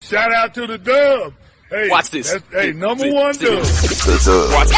Shout out to the dub. Hey, watch this. Hey, number one dub. Watch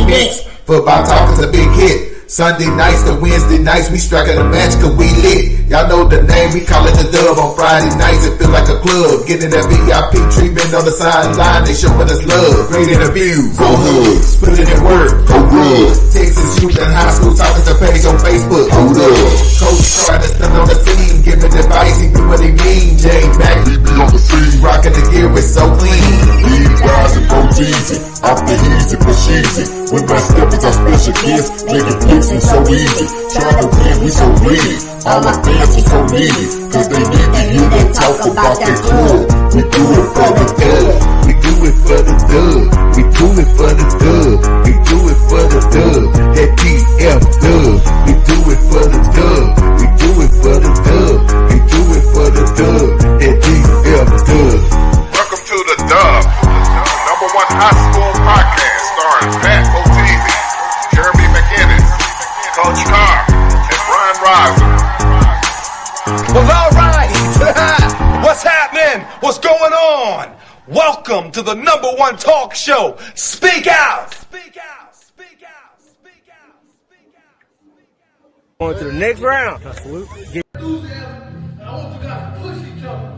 Next, football talk is a big hit. Sunday nights to Wednesday nights, we striking a match cause we lit. Y'all know the name, we call it the dub. On Friday nights, it feel like a club. Getting that VIP treatment on the sideline, they showing us love. Great interviews, go hugs, put it in work, go good. Texas youth and high school talking to page on Facebook, hold up. Coach trying to stand on the scene, giving advice, he do what he mean. Jay Mack, he be on the scene, rocking the gear, it's so clean. Lead guys and go easy, off the easy, push easy. When my steppers are special kids, making fixing so easy. Trying to win, we so greedy. All my fans are so needy, cause they need to hear them talk about that club. We do it for the dub. We do it for the dub. We do it for the dub. We do it for the dub. That DF dub. We do it for the dub. We do it for the dub. We do it for the dub. That DF dub. Welcome to the dub, number one high school podcast starring Pat O'Teevy, Jeremy McInnes, Coach Carr, and Brian Riser. Well, all right. What's happening? What's going on? Welcome to the number one talk show. Speak out. Speak out. Speak out. Speak out. Speak out. On to the next round. Salute. Enthusiasm. I want you guys to push each other.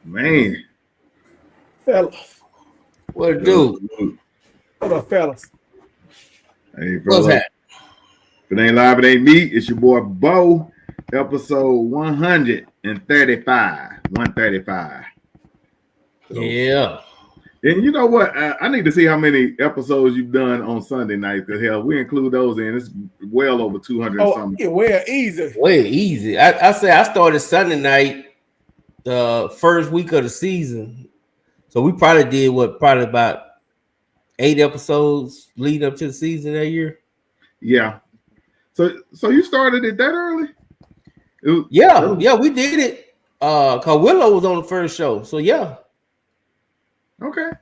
Man. Fellas. What it do? What up, fellas? Hey, What's brother. that? If it ain't live, it ain't me. It's your boy Bo. Episode 135. 135. So, Yeah. and you know what? I need to see how many episodes you've done on Sunday night. Because hell, we include those in. It's well over 200 Oh, something. yeah, well, easy. Way easy. I say I started Sunday night the first week of the season. So we probably did probably about 8 episodes leading up to the season that year. Yeah. So you started it that early? Yeah, we did it. Cause Willow was on the first show. So yeah. Okay.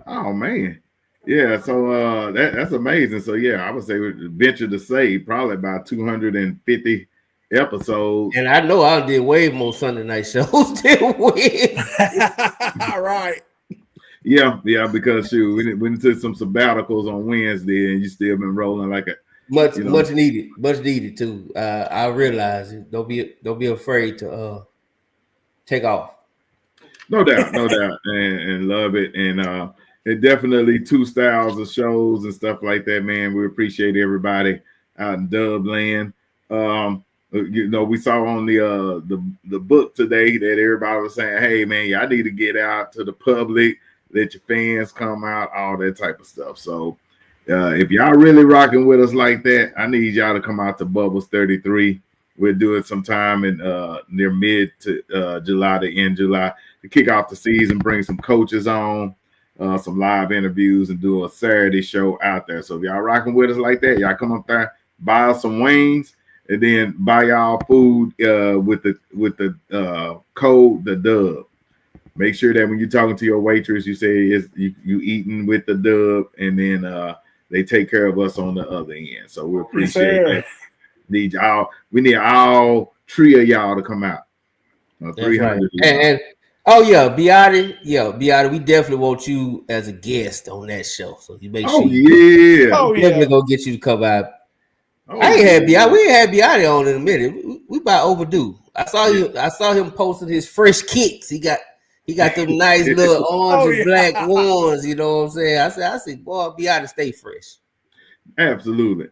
Oh man. Yeah, so that's amazing. So yeah, I would say venture to say probably about 250 episodes. And I know I did way more Sunday night shows than we. All right. Yeah, because shoot, we took some sabbaticals on Wednesday, and you still been rolling like a much needed too. I realize it. Don't be afraid to take off. No doubt, and love it. And it definitely 2 styles of shows and stuff like that, man. We appreciate everybody out in Dub Land. You know, we saw on the book today that everybody was saying, hey man, y'all need to get out to the public, let your fans come out, all that type of stuff. So if y'all really rocking with us like that, I need y'all to come out to Bubbles 33. We'll do it sometime in near mid to July to end July to kick off the season, bring some coaches on, some live interviews, and do a Saturday show out there. So if y'all rocking with us like that, y'all come up there, buy us some wings, and then buy y'all food with the code the dub. Make sure that when you're talking to your waitress, you say you eating with the dub, and then they take care of us on the other end. So we appreciate that. We need all 3 of y'all to come out. 300. Right. And oh yeah, Beati, we definitely want you as a guest on that show. So you make sure definitely gonna get you to come out. I ain't had Beati. We ain't had Beati on in a minute. We about overdue. I saw him posting his fresh kicks. He got them nice little orange and black ones. You know what I'm saying? I said, boy, Beati stay fresh. Absolutely.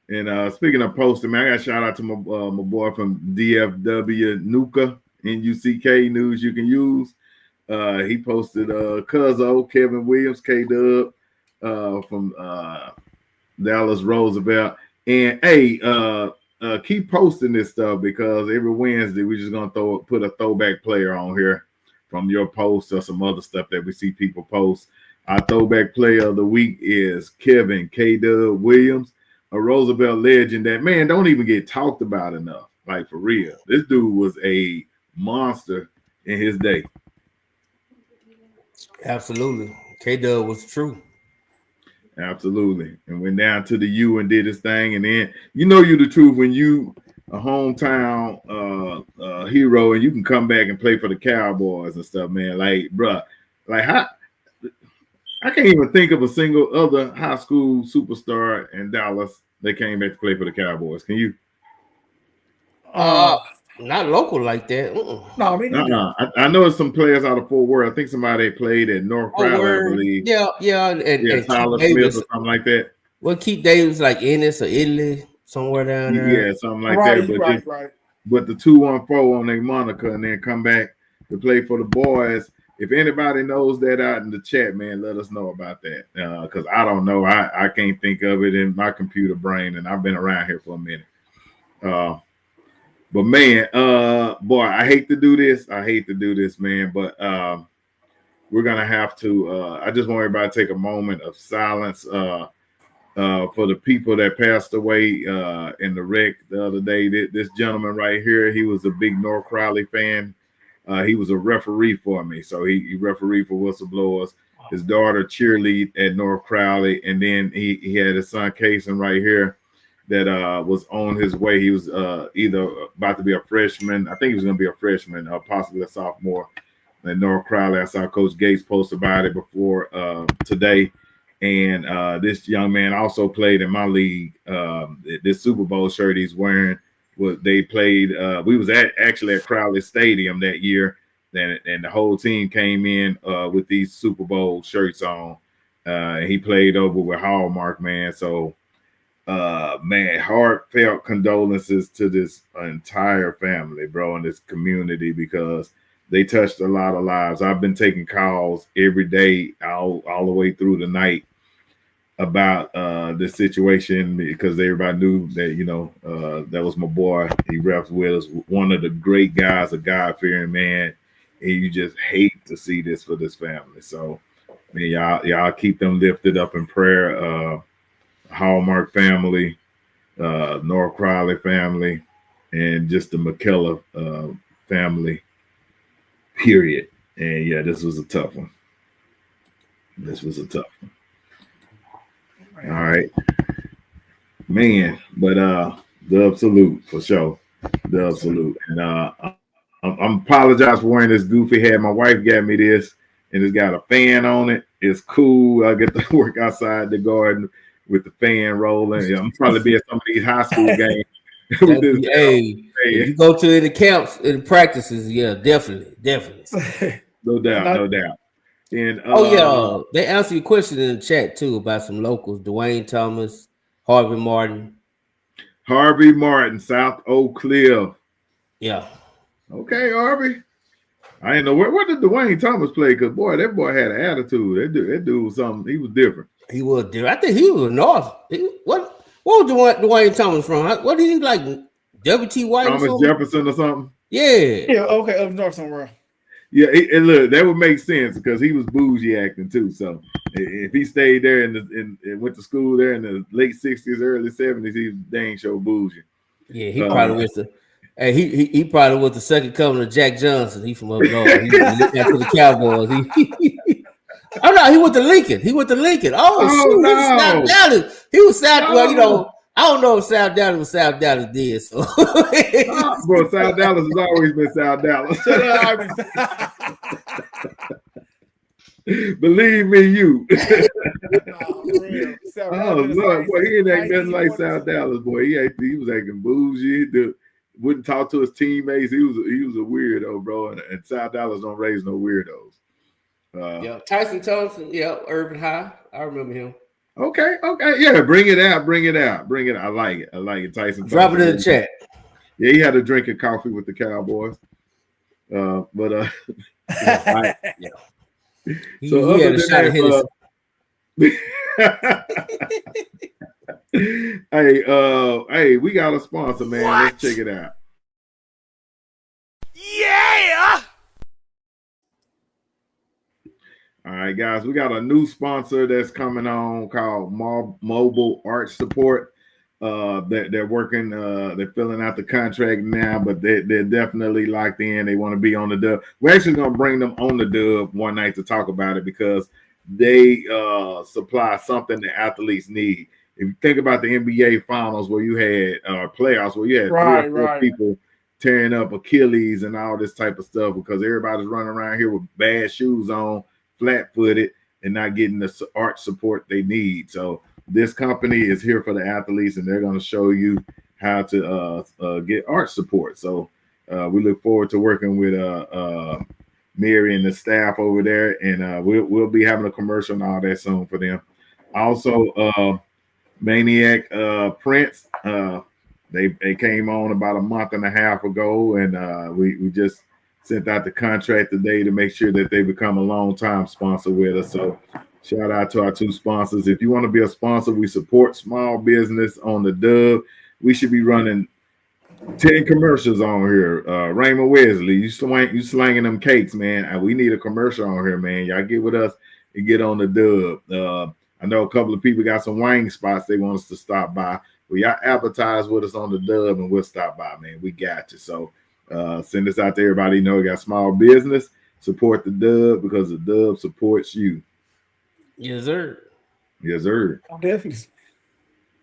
And speaking of posting, man, I got to shout out to my boy from DFW Nuka, NUCK News You Can Use. He posted Cuzzo, Kevin Williams, K-Dub from Dallas Roosevelt. And hey, keep posting this stuff because every Wednesday we're just gonna put a throwback player on here from your post or some other stuff that we see people post. Our throwback player of the week is Kevin K-Dub Williams, a Roosevelt legend that, man, don't even get talked about enough. Like, for real. This dude was a monster in his day. Absolutely. K-Dub was true. Absolutely. And went down to the U and did his thing. And then, you know, you're the truth when you a hometown hero and you can come back and play for the Cowboys and stuff, man. Like, bruh, like how I can't even think of a single other high school superstar in Dallas that came back to play for the Cowboys. Can you? Not local like that. No, I mean, I know some players out of Fort Worth. I think somebody played at North Crowley, I believe. Yeah, and Tyler Smith or something like that. Well, Keith Davis, like Ennis or Italy, somewhere down there. Yeah, something like that. Right. But the 214 on their moniker and then come back to play for the boys. If anybody knows that out in the chat, man, let us know about that. Because I don't know. I can't think of it in my computer brain, and I've been around here for a minute. But man, boy, I hate to do this. Man. But we're gonna have to. I just want everybody to take a moment of silence for the people that passed away in the wreck the other day. This gentleman right here, he was a big North Crowley fan. He was a referee for me, so he refereed for whistleblowers. His daughter cheerlead at North Crowley, and then he had his son Kason right here that was on his way. He was either about to be a freshman. I think he was going to be a freshman, possibly a sophomore at North Crowley. I saw Coach Gates post about it before today. And this young man also played in my league. This Super Bowl shirt he's wearing, they played. We was actually at Crowley Stadium that year, and the whole team came in with these Super Bowl shirts on. He played over with Hallmark, man. So, man, heartfelt condolences to this entire family, bro, and this community because they touched a lot of lives. I've been taking calls every day, all the way through the night about the situation because everybody knew that, you know, that was my boy. He refs with us, one of the great guys, a God-fearing man, and you just hate to see this for this family. So, man, y'all keep them lifted up in prayer. Hallmark family, North Crowley family, and just the McKellar family, period. And yeah, this was a tough one. All right, man. But dub salute for sure. Dub salute. And I'm apologize for wearing this goofy hat. My wife got me this, and it's got a fan on it. It's cool. I get to work outside the garden with the fan rolling. I'm probably be at some of these high school games. Hey, if you go to the camps and practices, yeah, definitely. No doubt. And they answer your question in the chat too about some locals: Dwayne Thomas, Harvey Martin, South Oak Cliff. Yeah. Okay, Harvey. I didn't know where did Dwayne Thomas play? Because boy, that boy had an attitude. That dude was something. He was different. He was different. I think he was North. What was Dwayne Thomas from? What did he like? W.T. White? Thomas Jefferson or something? Yeah. Yeah. Okay. Up north somewhere. Yeah, and look, that would make sense because he was bougie acting too. So if he stayed there and went to school there in the late 60s, early 70s, he was dang sure bougie. Yeah, he probably was the. Hey, he probably was the second coming of Jack Johnson. He from up north. He looked after the Cowboys. Oh no, he went to Lincoln. Oh shoot, no. He was South Dallas. He was South. Well, you know, I don't know if South Dallas was South Dallas did. So, bro, South Dallas has always been South Dallas. Believe me, you. Lord, boy, he ain't acting nothing like South Dallas, boy. He was acting bougie. Wouldn't talk to his teammates. He was a weirdo, bro. And South Dallas don't raise no weirdos. Tyson Thompson, Urban High. I remember him. Okay, yeah, bring it out. I like it. Tyson, drop it in the chat. Yeah, he had a drink of coffee with the Cowboys. But yeah. So he had a shot of Hennessy. Hey, we got a sponsor, man. What? Let's check it out. Yeah. All right, guys, we got a new sponsor that's coming on called Mobile Arch Support. They're working, they're filling out the contract now, but they're definitely locked in. They want to be on the dub. We're actually going to bring them on the dub one night to talk about it because they supply something that athletes need. If you think about the NBA finals where you had playoffs where you had three or four people tearing up Achilles and all this type of stuff because everybody's running around here with bad shoes on, flat-footed, and not getting the arch support they need. So this company is here for the athletes, and they're going to show you how to get arch support. So we look forward to working with Mary and the staff over there, and we'll be having a commercial and all that soon for them. Also, Maniac Prince, they came on about a month and a half ago, and we just sent out the contract today to make sure that they become a long-time sponsor with us. So shout out to our two sponsors. If you want to be a sponsor, we support small business on the dub. We should be running 10 commercials on here. Raymond Wesley, you slanging them cakes, man. We need a commercial on here, man. Y'all get with us and get on the dub. I know a couple of people got some wing spots they want us to stop by. Well, y'all advertise with us on the dub and we'll stop by, man. We got you. So send this out to everybody. You know, we got small business. Support the dub because the dub supports you. Yes, sir. Yes, sir. Definitely.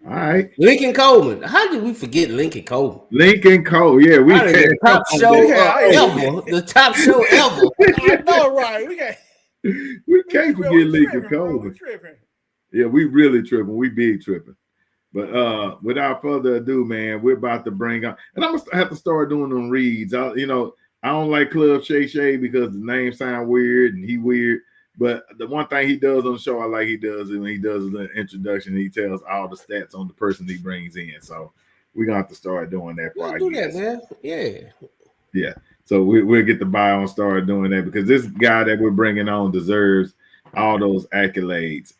All right. Lincoln Coleman. How did we forget Lincoln Coleman? Lincoln Cole. Yeah, we had the top show ever. The top show ever. I know, right? We can't forget Lincoln Coleman. Yeah, we really tripping. We big tripping. But without further ado, man, we're about to bring up, and I'm gonna have to start doing them reads. I don't like Club Shay because the name sound weird and he weird. But the one thing he does on the show, I like he does it when he does the introduction. He tells all the stats on the person he brings in. So we're gonna have to start doing that. We'll do that, man. Yeah. So we'll get the bio and start doing that because this guy that we're bringing on deserves all those accolades.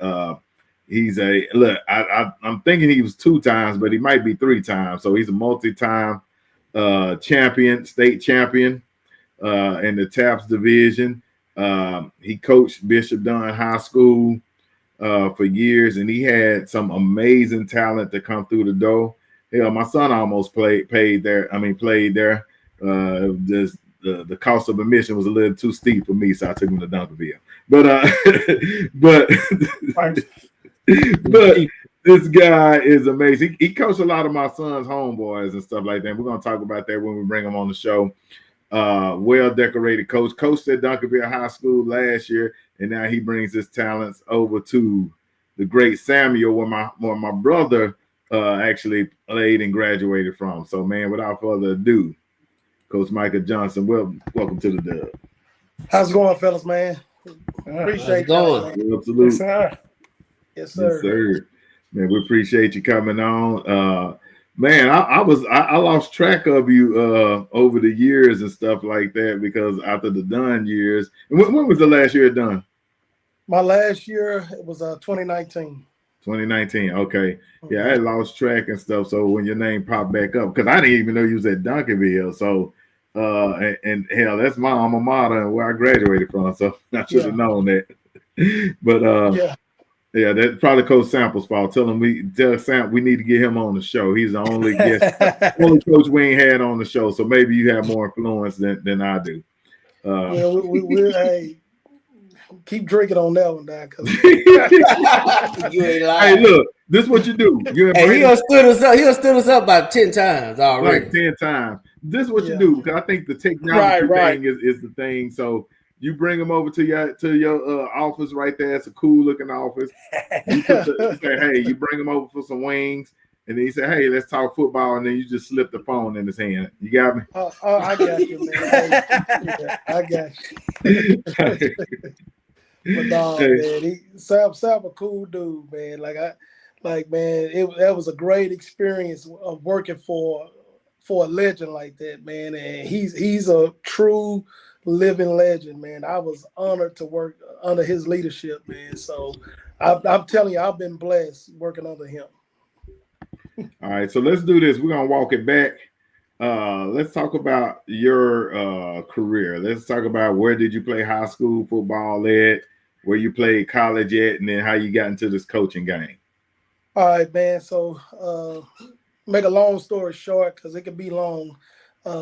He's I'm thinking he was 2 times, but he might be 3 times. So he's a multi-time champion, state champion in the TAPS division. He coached Bishop Dunn High School for years, and he had some amazing talent to come through the door. Hell, my son almost played there. Just the cost of admission was a little too steep for me, so I took him to Dunkerville. But this guy is amazing. He coached a lot of my son's homeboys and stuff like that. We're gonna talk about that when we bring him on the show. Well-decorated coach, coached at Dunkerville High School last year, and now he brings his talents over to the great Samuel, where my brother actually played and graduated from. So, man, without further ado, Coach Michael Johnson, welcome to the dub. How's it going, fellas, man? Appreciate it. Absolutely. Yes, sir. Yes, sir. Man, we appreciate you coming on. Man, I lost track of you over the years and stuff like that because after the Dunn years. When was the last year done? My last year it was 2019. 2019. Okay. Yeah, I had lost track and stuff. So when your name popped back up, because I didn't even know you was at Dunkerville. So and hell, that's my alma mater and where I graduated from. So I should have known that. But yeah, that's probably Coach Sample's fault. Tell Sam we need to get him on the show. He's the only guest, only coach we ain't had on the show. So maybe you have more influence than I do. Hey, keep drinking on that one, Dan. You ain't lying. Hey, look, this is what you do. He done stood us up. He done stood us up about 10 times already. Like 10 times. This is what you do because I think the technology thing is the thing. So you bring them over to your office right there. It's a cool looking office. You say, hey, you bring them over for some wings, and then you say, hey, let's talk football, and then you just slip the phone in his hand. You got me? I got you, man. I got you. But nah, man, Sam a cool dude, man. That was a great experience of working for a legend like that, man. And he's a true living legend, man. I was honored to work under his leadership, man. So I'm telling you, I've been blessed working under him. All right, so let's do this. We're gonna walk it back. Let's talk about your career. Let's talk about where did you play high school football at, where you played college at, and then how you got into this coaching game. All right, man. So make a long story short, because it can be long.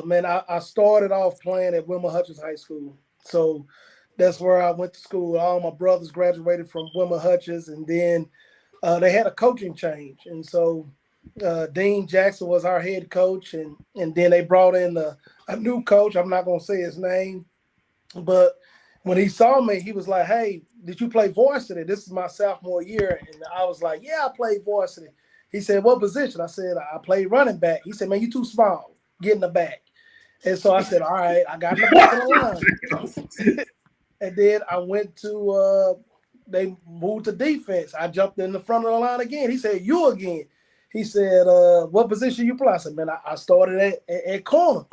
Man, I started off playing at Wilma Hutchins High School. So that's where I went to school. All my brothers graduated from Wilma Hutchins, and then they had a coaching change. And so Dean Jackson was our head coach, and then they brought in a new coach. I'm not going to say his name, but when he saw me, he was like, "Hey, did you play varsity?" This is my sophomore year. And I was like, "Yeah, I played varsity." He said, "What position?" I said, "I played running back." He said, "Man, you too small. Get in the back." And so I said, "All right," I got in the back of the line. And then I went to they moved to defense. I jumped in the front of the line again. He said, "You again." He said, "What position you play?" I said, "Man, I started at corner."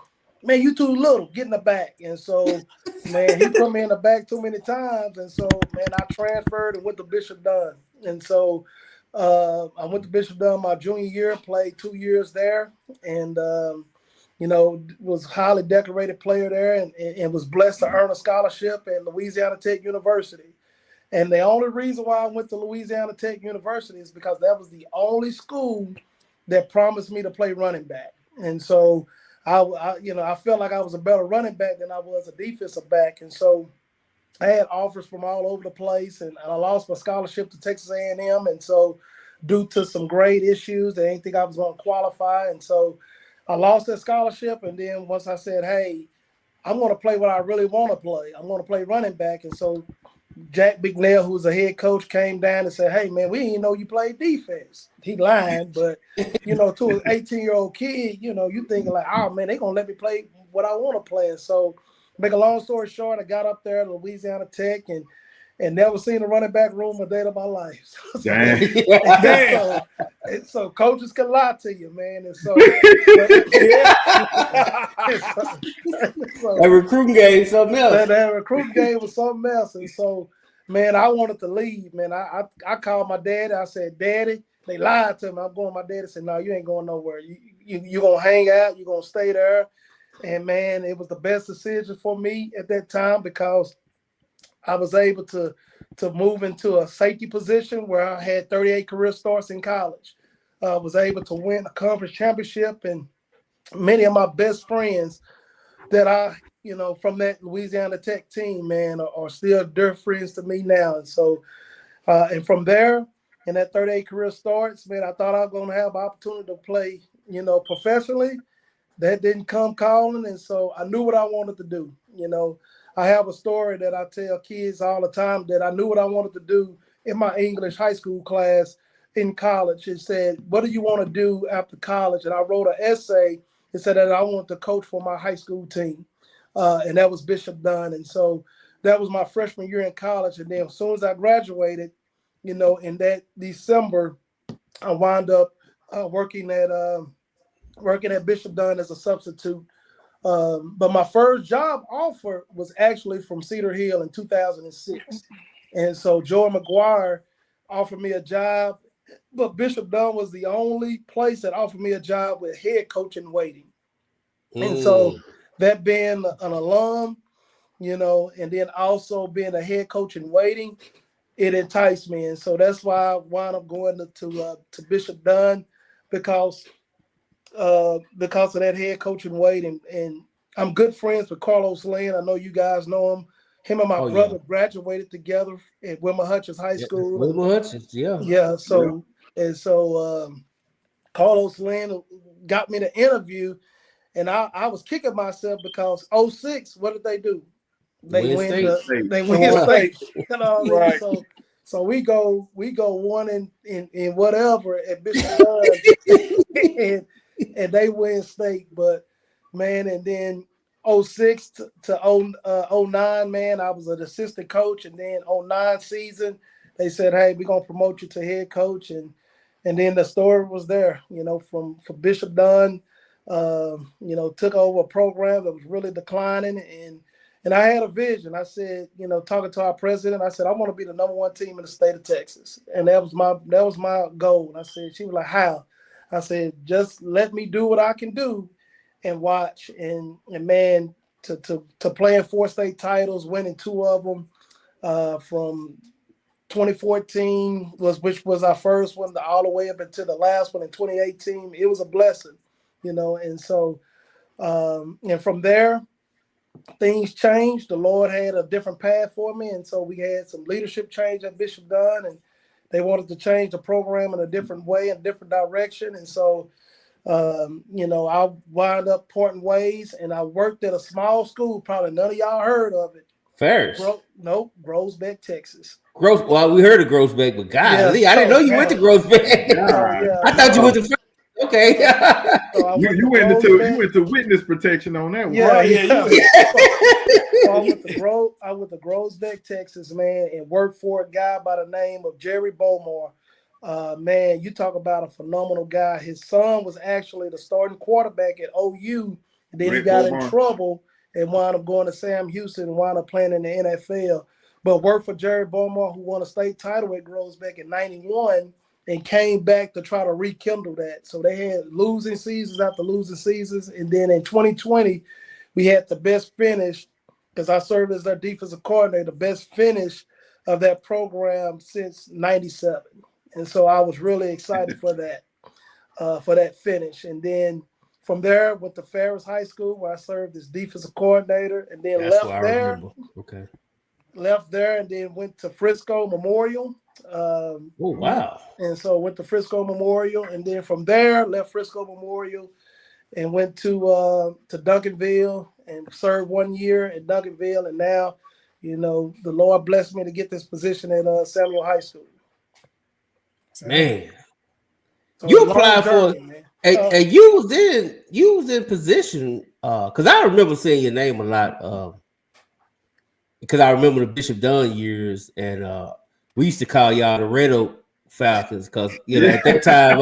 "Man, you too little. Get in the back." And so, man, he put me in the back too many times. And so, man, I transferred and went to Bishop Dunn. And so I went to Bishop Dunn my junior year, played 2 years there, and was highly decorated player there, and was blessed to earn a scholarship at Louisiana Tech University. And the only reason why I went to Louisiana Tech University is because that was the only school that promised me to play running back. And so I felt like I was a better running back than I was a defensive back. And so I had offers from all over the place, and I lost my scholarship to Texas A&M. And so due to some grade issues, they didn't think I was going to qualify. And so I lost that scholarship. And then once I said, "Hey, I'm going to play what I really want to play. I'm going to play running back." And so Jack Bignell, who was a head coach, came down and said, "Hey, man, we didn't know you played defense." He lied, but, to an 18-year-old kid, you thinking like, "Oh, man, they're going to let me play what I want to play." And so, make a long story short, I got up there to Louisiana Tech and never seen a running back room a day of my life. So coaches can lie to you, man. And so, that recruiting game was something else. That recruiting game was something else. And so, man, I wanted to leave, man. I called my daddy. I said, "Daddy," they lied to me. I'm going. My daddy said, "No, you ain't going nowhere. You're going to hang out. You're going to stay there." And, man, it was the best decision for me at that time because I was able to move into a safety position where I had 38 career starts in college. Was able to win a conference championship, and many of my best friends that from that Louisiana Tech team, man, are still dear friends to me now. And so, and from there, in that 38 career starts, man, I thought I was going to have an opportunity to play, professionally. That didn't come calling, and so I knew what I wanted to do. I have a story that I tell kids all the time that I knew what I wanted to do in my English high school class in college. It said, "What do you want to do after college?" And I wrote an essay. It said that I wanted to coach for my high school team, and that was Bishop Dunn. And so that was my freshman year in college. And then as soon as I graduated, in that December, I wound up working at Bishop Dunn as a substitute. But my first job offer was actually from Cedar Hill in 2006. And so Joey McGuire offered me a job, but Bishop Dunn was the only place that offered me a job with head coach in waiting. And so that being an alum, and then also being a head coach in waiting, it enticed me. And so that's why I wound up going to Bishop Dunn because of that head coach in waiting. And I'm good friends with Carlos Lynn. I know you guys know him. Him and my brother graduated together at Wilma Hutchins High School. Wilma Hutchins, yeah. Yeah. So Carlos Lynn got me the interview, and I was kicking myself because 06, what did they do? They win state. Right. So we go one in whatever at Bishop Dunn, and they win state. But man, and then 06 to 09, man, I was an assistant coach, and then 09 season, they said, hey, we're gonna promote you to head coach, and then the story was there, from Bishop Dunn, took over a program that was really declining, and I had a vision. I said, talking to our president, I said, I want to be the number one team in the state of Texas, and that was my goal. And I said, she was like, how? I said, just let me do what I can do, and watch, and man, to playing 4 state titles, winning 2 of them, from 2014 which was our first one, all the way up until the last one in 2018. It was a blessing, and so and from there things changed. The Lord had a different path for me, and so we had some leadership change at Bishop Dunn, and they wanted to change the program in a different way, in a different direction, and so I wound up parting ways, and I worked at a small school. Probably none of y'all heard of it. Ferris. Nope, Groesbeck, Texas. Well, we heard of Groesbeck, but God, I didn't know you went to Groesbeck. I thought you went to. Okay. So you went to witness protection on that one. Yeah. So I went to Groesbeck, Texas, man, and worked for a guy by the name of Jerry Bowmore. Man, you talk about a phenomenal guy. His son was actually the starting quarterback at OU, and then he got in trouble and wound up going to Sam Houston and wound up playing in the NFL. But worked for Jerry Bowmore, who won a state title at Groesbeck in '91, and came back to try to rekindle that. So they had losing seasons after losing seasons, and then in 2020, we had the best finish, because I served as their defensive coordinator, the best finish of that program since '97. And so I was really excited for that finish. And then from there, went to Ferris High School, where I served as defensive coordinator, and then left there, and then went to Frisco Memorial. Oh, wow. And so went to Frisco Memorial, and then from there, left Frisco Memorial and went to Duncanville and served 1 year at Duncanville. And now, the Lord blessed me to get this position at Samuel High School. Man, so you applied for it, and you was in position, because I remember seeing your name a lot, because I remember the Bishop Dunn years, and we used to call y'all the Red Oak Falcons, because at that time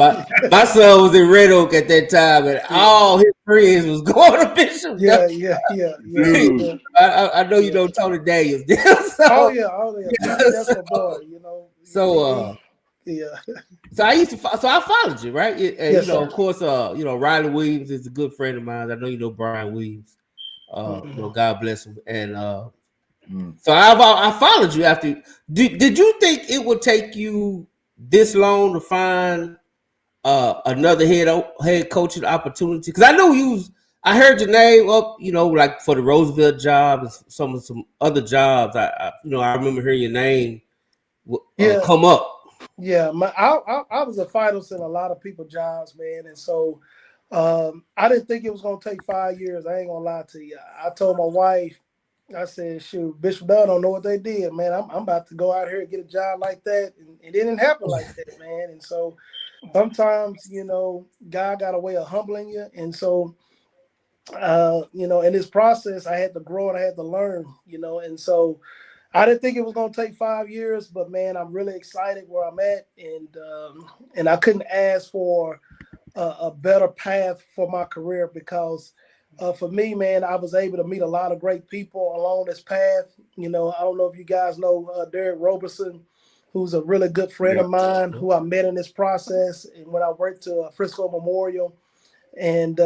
my son was in Red Oak at that time, and all his friends was going to Bishop. Yeah. I know you know Tony Daniels. Oh yeah, that's my boy. So So I followed you, right? And, yes, of course, Riley Williams is a good friend of mine. I know you know Brian Williams. God bless him. And so I followed you after. Did you think it would take you this long to find another head coaching opportunity? Because I know I heard your name up, like for the Roosevelt job and some other jobs. I remember hearing your name come up. Yeah, I was a finalist in a lot of people's jobs, man, and so I didn't think it was gonna take 5 years. I ain't gonna lie to you. I told my wife, I said, "Shoot, Bishop Dunn don't know what they did, man. I'm about to go out here and get a job like that," and it didn't happen like that, man. And so sometimes, God got a way of humbling you, and so in this process, I had to grow and I had to learn, and so. I didn't think it was going to take 5 years, but man, I'm really excited where I'm at, and I couldn't ask for a better path for my career, because for me, man, I was able to meet a lot of great people along this path. I don't know if you guys know Derek Roberson, who's a really good friend of mine, who I met in this process, and when I worked to Frisco Memorial, and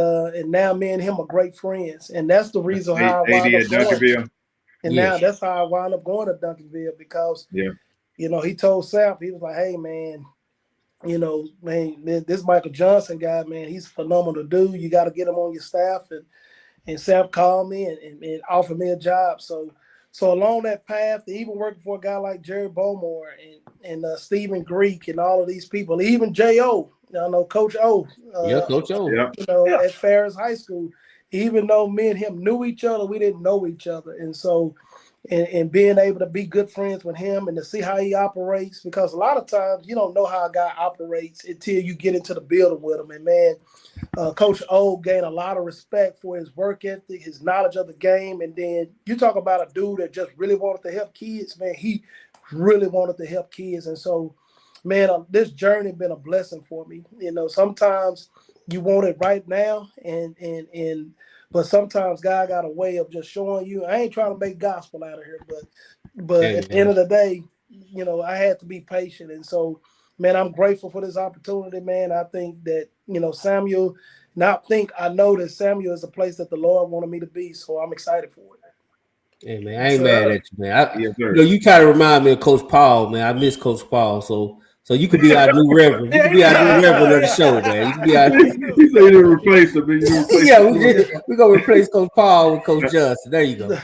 now me and him are great friends, and that's the reason how I wound up going. And now that's how I wound up going to Duncanville, because, he told Sam, he was like, hey, man, this Michael Johnson guy, man, he's a phenomenal dude. You got to get him on your staff. And Sam called me and offered me a job. So along that path, even working for a guy like Jerry Bowmore and Stephen Greek and all of these people, even J.O., I know Coach O. Coach O. At Ferris High School. Even though me and him knew each other, we didn't know each other. And so, and being able to be good friends with him and to see how he operates, because a lot of times you don't know how a guy operates until you get into the building with him. And man, Coach O gained a lot of respect for his work ethic, his knowledge of the game. And then you talk about a dude that just really wanted to help kids, man. He really wanted to help kids. And so, man, this journey been a blessing for me. Sometimes you want it right now, but sometimes God got a way of just showing you. I ain't trying to make gospel out of here, but at the end of the day, I had to be patient. And so, man, I'm grateful for this opportunity, man. I think that, Samuel, I know that Samuel is a place that the Lord wanted me to be. So I'm excited for it. Hey, man, I ain't mad at you, man. You kind of remind me of Coach Paul, man. I miss Coach Paul. So you could be our new reverend. You could be our new reverend of the show, man. You could be our. You say you replace him. We're gonna replace Coach Paul with Coach Justin. There you go.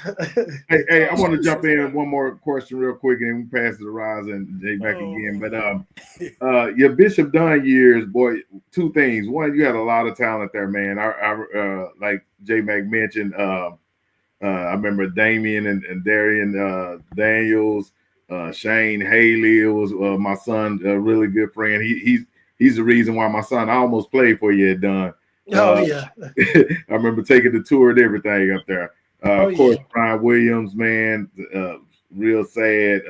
Hey, I want to jump in one more question real quick, and we pass it to Roz and Jay back again. But your Bishop Dunn years, boy, two things. One, you had a lot of talent there, man. I like J Mac mentioned. I remember Damian and Darian Daniels, Shane Haley. It was my son, a really good friend. He's the reason why my son almost played for you at Dunn. Yeah. I remember taking the tour and everything up there. Of course, Brian Williams, man, real sad.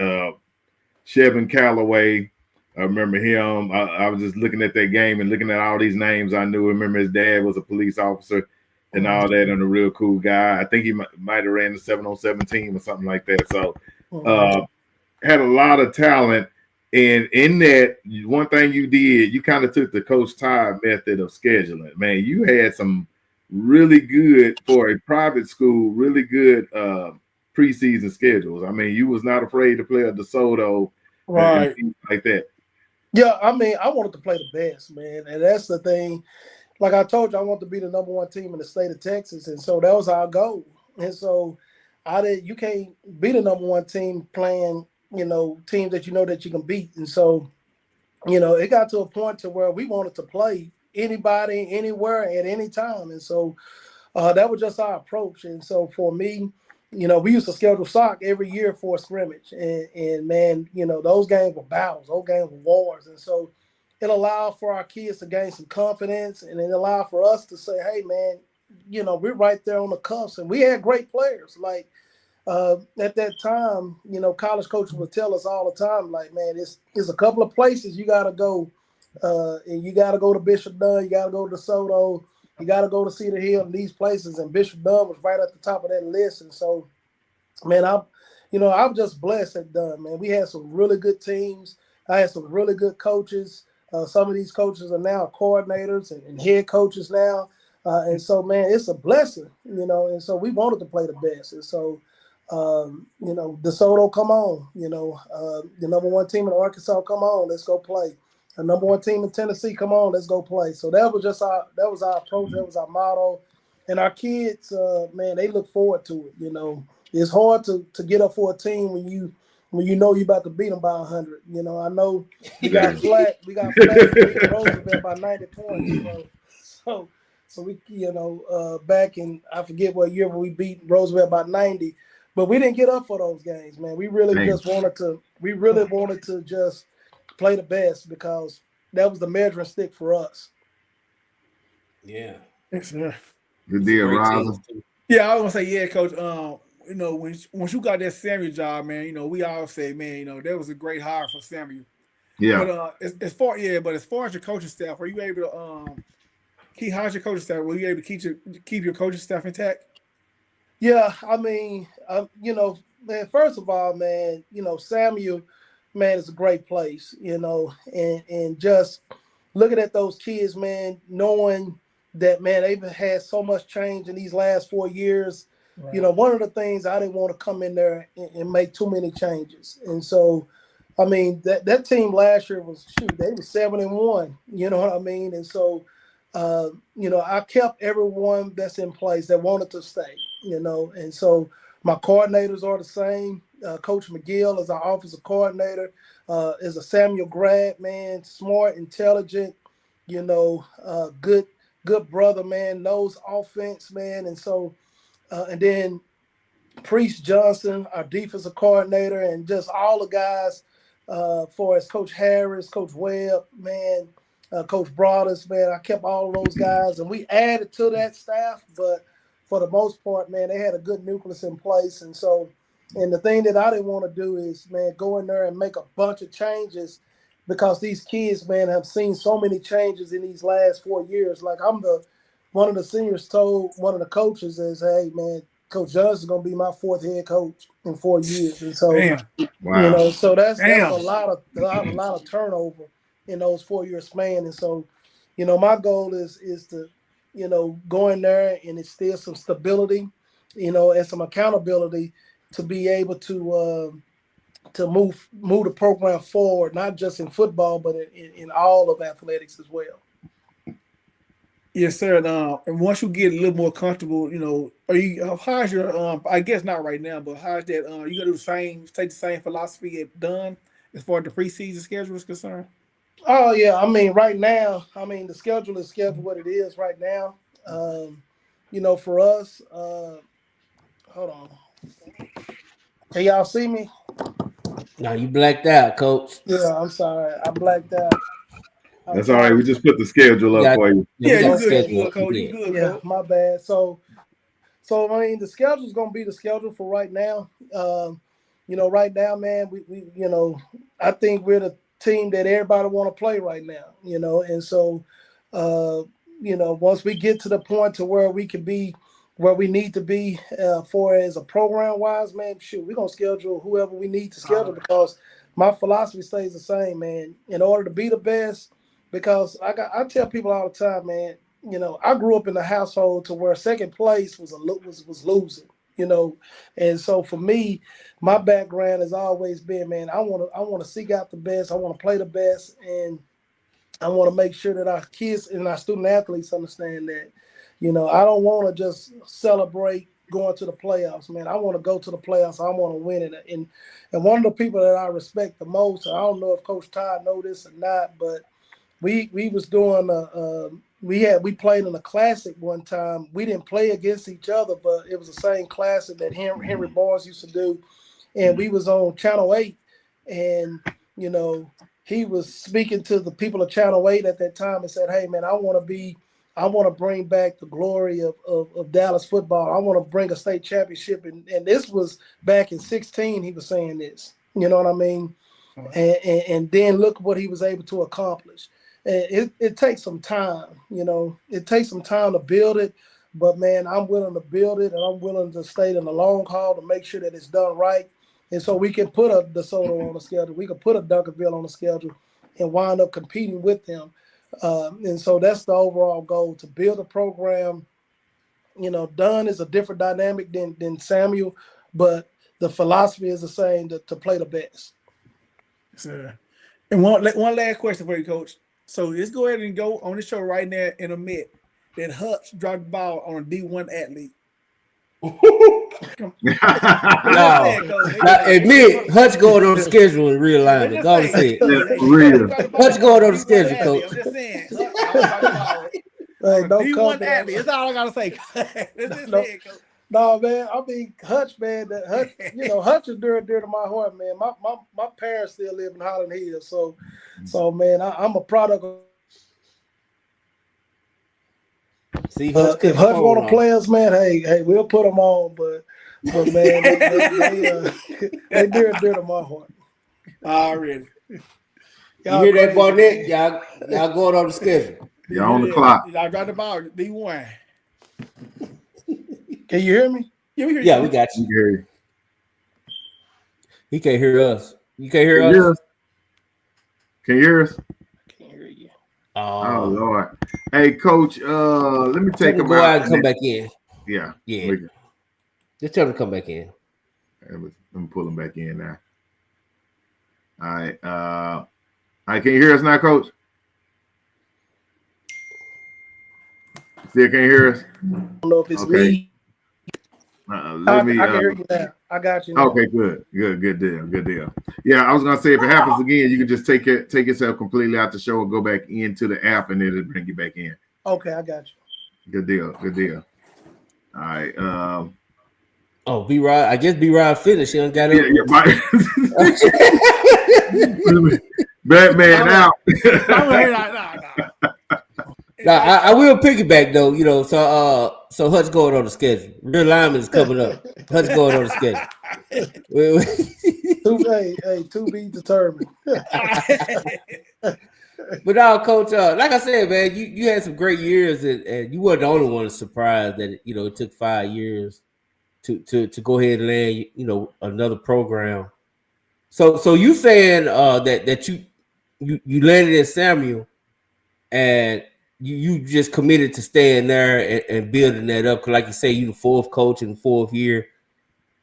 Shevin Calloway, I remember him. I was just looking at that game and looking at all these names I knew. I remember his dad was a police officer and all that, and a real cool guy. I think he might have ran the 7-on-7 team or something like that. So had a lot of talent. And in that, one thing you did, you kind of took the Coach Todd method of scheduling. Man, you had some really good, for a private school, really good preseason schedules. I mean, you was not afraid to play a DeSoto, right, and things like that. Yeah, I mean, I wanted to play the best, man. And that's the thing. Like I told you, I want to be the number one team in the state of Texas. And so that was our goal. And so you can't be the number one team playing, teams that that you can beat. And so, it got to a point to where we wanted to play anybody, anywhere, at any time. And so that was just our approach. And so for me, we used to schedule SOC every year for a scrimmage. And man, those games were battles. Those games were wars. And so it allowed for our kids to gain some confidence, and it allowed for us to say, hey, man, we're right there on the cusp. And we had great players. Like at that time, college coaches would tell us all the time, like, man, it's a couple of places you got to go. And you got to go to Bishop Dunn. You got to go to DeSoto. You got to go to Cedar Hill and these places. And Bishop Dunn was right at the top of that list. And so, man, I'm just blessed at Dunn, man. We had some really good teams. I had some really good coaches. Some of these coaches are now coordinators and head coaches now. And so, man, it's a blessing, and so we wanted to play the best. And so, DeSoto, come on, the number one team in Arkansas, come on, let's go play. The number one team in Tennessee, come on, let's go play. So that was our approach. That was our motto. And our kids, man, they look forward to it. It's hard to get up for a team when you you're about to beat them by 100. I know we got flat. We got Roosevelt by 90 points. So we, back in, I forget what year when we beat Roosevelt by 90, but we didn't get up for those games, man. We really wanted to just play the best, because that was the measuring stick for us. Yeah. Good deal, Roz. Yeah, I was gonna say, yeah, Coach. Once you got that Samuel job, man, we all say, man, that was a great hire for Samuel. Yeah. But as far as your coaching staff, are you able to how's your coaching staff? Were you able to keep your coaching staff intact? Yeah, I mean, man, first of all, man, Samuel, man, is a great place, and just looking at those kids, man, knowing that, man, they've had so much change in these last 4 years. Right. One of the things, I didn't want to come in there and make too many changes. And so, I mean, that team last year they were 7-1, you know what I mean? And so, I kept everyone that's in place that wanted to stay, and so my coordinators are the same. Coach McGill is our offensive coordinator, is a Samuel grad, man, smart, intelligent, good brother, man, knows offense, man. And so, and then Priest Johnson, our defensive coordinator, and just all the guys, for as Coach Harris, Coach Webb, man, Coach Broadus, man, I kept all of those guys, and we added to that staff. But for the most part, man, they had a good nucleus in place. And so, and the thing that I didn't want to do is, man, go in there and make a bunch of changes because these kids, man, have seen so many changes in these last 4 years. Like one of the seniors told one of the coaches is, hey, man, Coach Johnson's going to be my 4th head coach in 4 years. And so, Wow. so that's a lot of turnover in those 4 year span. And so, my goal is to, go in there and instill some stability, and some accountability to be able to move the program forward, not just in football, but in all of athletics as well. Yes, sir. And once you get a little more comfortable, how's your I guess not right now, but how's that you gonna take the same philosophy at done as far as the preseason schedule is concerned? Oh yeah, right now, the schedule is scheduled what it is right now. For us, hold on. Can y'all see me? No, you blacked out, Coach. Yeah, I'm sorry. I blacked out. That's all right. We just put the schedule up for you. Yeah, you good, Coach. You good, yeah, Coach. My bad. So the schedule is going to be the schedule for right now. Right now, man, we I think we're the team that everybody want to play right now. And so, once we get to the point to where we can be where we need to be for as a program wise, man, shoot, we're going to schedule whoever we need to schedule because my philosophy stays the same, man. In order to be the best, because I tell people all the time, man, I grew up in a household to where second place was losing, and so for me, my background has always been, man, I want to seek out the best, I want to play the best, and I want to make sure that our kids and our student athletes understand that, I don't want to just celebrate going to the playoffs, man. I want to go to the playoffs. I want to win it. And one of the people that I respect the most, I don't know if Coach Todd know this or not, but we was doing we played in a classic one time. We didn't play against each other, but it was the same classic that Henry Barnes used to do. And we was on Channel 8, and he was speaking to the people of Channel 8 at that time and said, hey man, I want to bring back the glory of Dallas football. I want to bring a state championship. And this was back in 2016, he was saying this. You know what I mean? And then look what he was able to accomplish. It takes some time, It takes some time to build it. But, man, I'm willing to build it, and I'm willing to stay in the long haul to make sure that it's done right. And so we can put a DeSoto on the schedule. We can put a Duncanville on the schedule and wind up competing with them. And so that's the overall goal, to build a program. Dunn is a different dynamic than Samuel, but the philosophy is the same, to play the best. Sir. And one last question for you, Coach. So let's go ahead and go on the show right now and admit that Hutch dropped the ball on a D1 athlete. Admit Hutch going on the schedule in real life. Go to say it. Hutch going on the schedule, Coach. I'm just saying. D1 athlete. That's all I gotta say. Coach. No, man. Hutch, man. Hutch is dear to my heart, man. My parents still live in Holland Hills, so man, I'm a product of. See, if Hutch want to play us, man, hey, we'll put them on. But man, they dear to my heart. Already. You hear that, Barnett? Y'all going on the schedule. Y'all on the clock. Y'all got the ball. D1. Can you hear me? Yeah, we got you. He can't hear us. You can't hear us? Can you hear us? I can't hear you. Oh Lord. Hey, Coach, let me take him go out and come back in. Yeah. Just tell him to come back in. Let me pull him back in now. All right. Can you hear us now, Coach? Still can't hear us? I don't know if it's me. I can hear you now. I got you now. Okay, good deal. Yeah, I was gonna say, if it happens again, you can just take yourself completely out the show and go back into the app, and it'll bring you back in. Okay, I got you. Good deal. All right. B-Rod. I guess B-Rod finished. He done got it. Batman out. Now I will piggyback though, you know. So Hutch going on the schedule. Real lineman is coming up. Hutch going on the schedule. To be determined. But now, Coach, like I said, man, you had some great years, and you weren't the only one surprised that it took 5 years to go ahead and land another program. So you saying that you landed at Samuel, and you just committed to staying there and building that up, because like you say, you the fourth coach in the fourth year.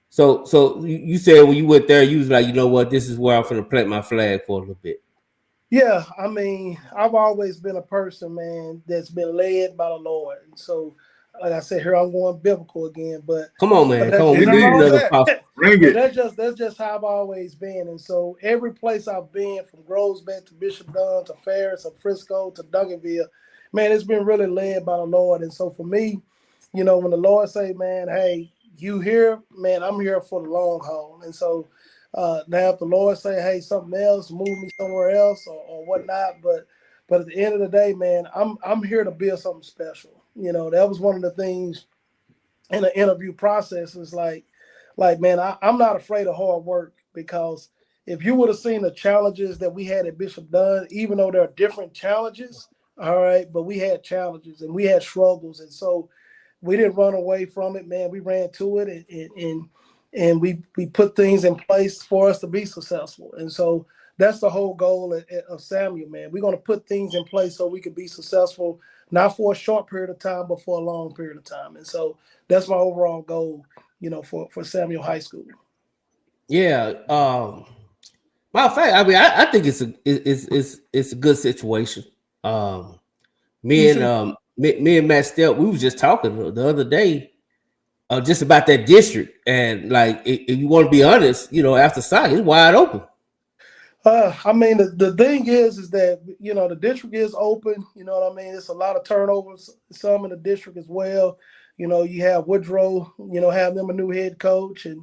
So you said when you went there, you was like, you know what, this is where I'm gonna plant my flag for a little bit. Yeah, I mean, I've always been a person, man, that's been led by the Lord. And so, like I said, here I'm going biblical again, but come on, man, come on, we need another apostle. Bring it. That's just how I've always been. And so every place I've been, from Groesbeck to Bishop Dunn to Ferris to Frisco to Duncanville, man, it's been really led by the Lord. And so for me, when the Lord say, man, hey, you here, man, I'm here for the long haul. And so now if the Lord say, hey, something else, move me somewhere else or whatnot, but at the end of the day, man, I'm here to build something special. That was one of the things in the interview process, is like man, I'm not afraid of hard work, because if you would have seen the challenges that we had at Bishop Dunn, even though there are different challenges, all right, but we had challenges and we had struggles, and so we didn't run away from it, man. We ran to it, and we put things in place for us to be successful. And so that's the whole goal of Samuel, man. We're going to put things in place so we can be successful, not for a short period of time, but for a long period of time. And so that's my overall goal, for Samuel High School. Yeah. Matter of fact, I mean, I think it's a good situation. Me and Matt Stelp, we was just talking the other day, just about that district, and like, if you want to be honest, after SOC, it's wide open. I mean, the thing is that the district is open. You know what I mean? It's a lot of turnovers, some in the district as well. You have Woodrow, have them a new head coach, and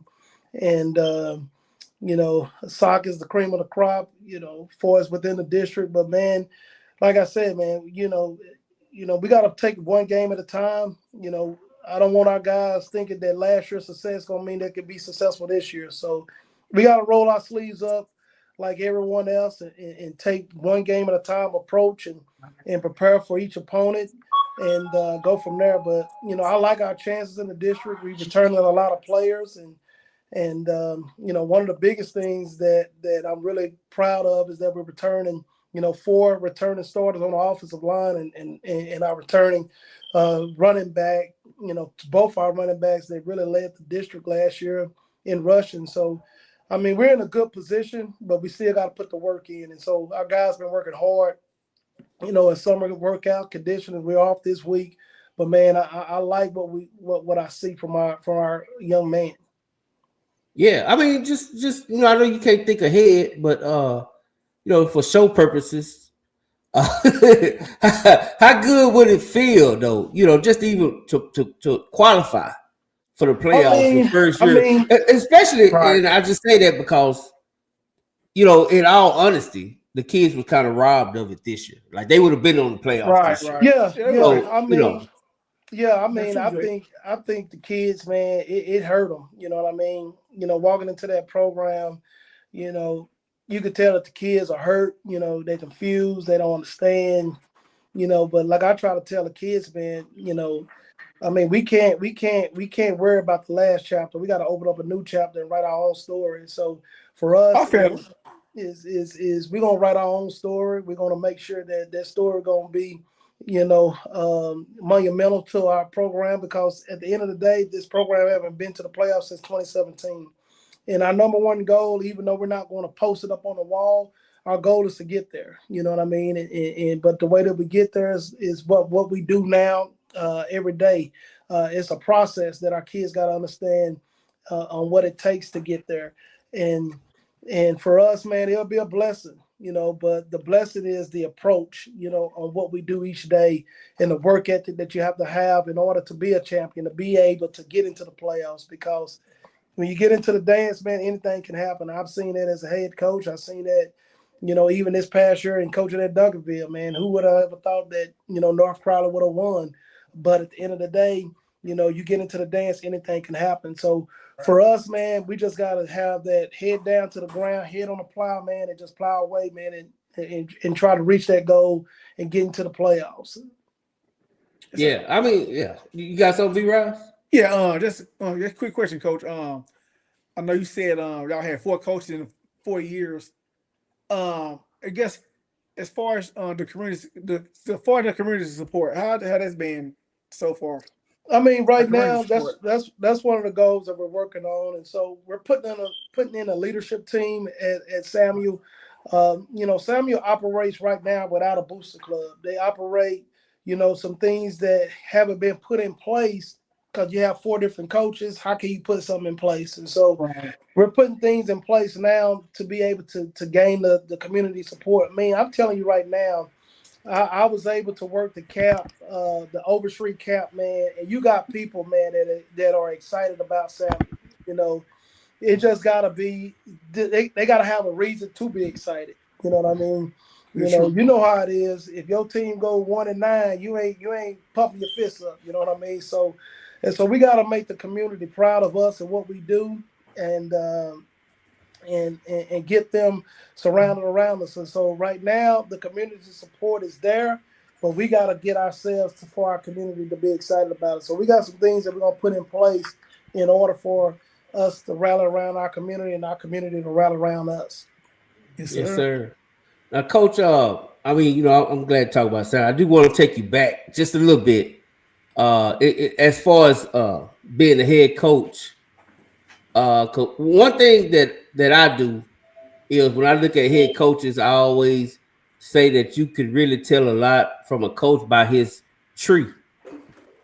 SOC is the cream of the crop, for us within the district. But man, like I said, man, we got to take one game at a time. I don't want our guys thinking that last year's success gonna mean they could be successful this year. So we got to roll our sleeves up like everyone else, and take one game at a time approach, and prepare for each opponent, and go from there. But I like our chances in the district. We've returned a lot of players, and one of the biggest things that I'm really proud of is that we're returning 4 returning starters on the offensive line, and our returning running back, both our running backs that really led the district last year in rushing. So I mean, we're in a good position, but we still got to put the work in. And so our guys been working hard, in summer workout conditioning. We're off this week, but man, I like what I see from our young man. Yeah, I mean, just I know you can't think ahead, but for show purposes, how good would it feel though? Just even to qualify for the playoffs the first year, especially, right. And I just say that because, in all honesty, the kids were kind of robbed of it this year. Like, they would have been on the playoffs this year. Yeah. I think the kids, man, it hurt them. You know what I mean? Walking into that program, you could tell that the kids are hurt. They're confused. They don't understand. But like I try to tell the kids, man, I mean, we can't worry about the last chapter. We got to open up a new chapter and write our own story. So for us, is we're gonna write our own story. We're gonna make sure that story gonna be, monumental to our program, because at the end of the day, this program haven't been to the playoffs since 2017. And our number one goal, even though we're not going to post it up on the wall, our goal is to get there. You know what I mean? But the way that we get there is what we do now. Every day, it's a process that our kids got to understand on what it takes to get there, and for us, man, it'll be a blessing, but the blessing is the approach, on what we do each day, and the work ethic that you have to have in order to be a champion, to be able to get into the playoffs. Because when you get into the dance, man, anything can happen. I've seen that as a head coach. I've seen that, even this past year and coaching at Duncanville, man, who would have ever thought that, North Crowley would have won? But at the end of the day, you get into the dance, anything can happen. So for us, man, we just got to have that head down to the ground, head on the plow, man, and just plow away, man, and try to reach that goal and get into the playoffs. Yeah, I mean, yeah. You got something, B-Ross? Yeah, just a quick question, Coach. I know you said y'all had 4 coaches in 4 years. I guess as far as the community, the community support, how that's been so far? I mean, right now that's one of the goals that we're working on, and so we're putting in a leadership team at Samuel. Samuel operates right now without a booster club. They operate, some things that haven't been put in place because you have 4 different coaches. How can you put something in place? And so we're putting things in place now to be able to gain the community support. I mean, I'm telling you right now, I was able to work the cap, the Overstreet cap, man, and you got people, man, that are excited about Samuel. It just gotta be they gotta have a reason to be excited. You know what I mean? You know how it is. If your team go 1-9, you ain't pumping your fists up. You know what I mean? So we gotta make the community proud of us and what we do, and get them surrounded around us. And so right now the community support is there, but we got to get ourselves for our community to be excited about it. So we got some things that we're going to put in place in order for us to rally around our community and our community to rally around us. Yes, sir. Now, Coach, I mean, I'm glad to talk about Sam. I do want to take you back just a little bit. As far as being the head coach, one thing that I do is when I look at head coaches, I always say that you could really tell a lot from a coach by his tree,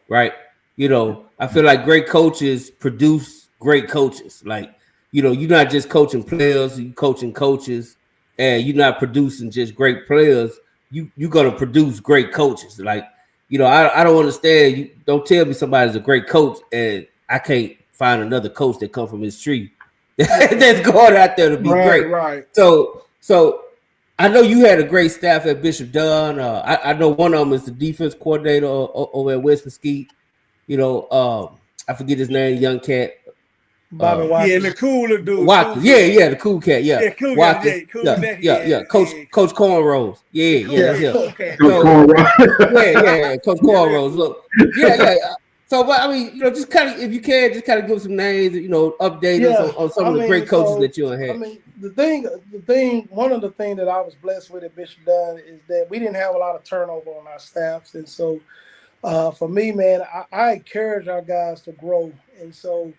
right? I feel like great coaches produce great coaches. Like, you're not just coaching players, you're coaching coaches, and you're not producing just great players. You're gonna produce great coaches. Like, I don't understand. You don't tell me somebody's a great coach and I can't find another coach that come from his tree that's going out there to be great. Right. So I know you had a great staff at Bishop Dunn. I know one of them is the defense coordinator over at West Mesquite. I forget his name, young cat. Bobby Watkins. Yeah, the cooler dude. Watkins. Yeah, the cool cat. Yeah, cool Watkins. cat. Yeah. Coach Cornrows. Yeah. Coach Cornrows. Look, yeah. So, but I mean, just kind of, if you can, just kind of give some names, update us on some of the great coaches that you had. I mean, one of the things that I was blessed with at Bishop Dunn is that we didn't have a lot of turnover on our staffs, and so for me, man, I encourage our guys to grow, and so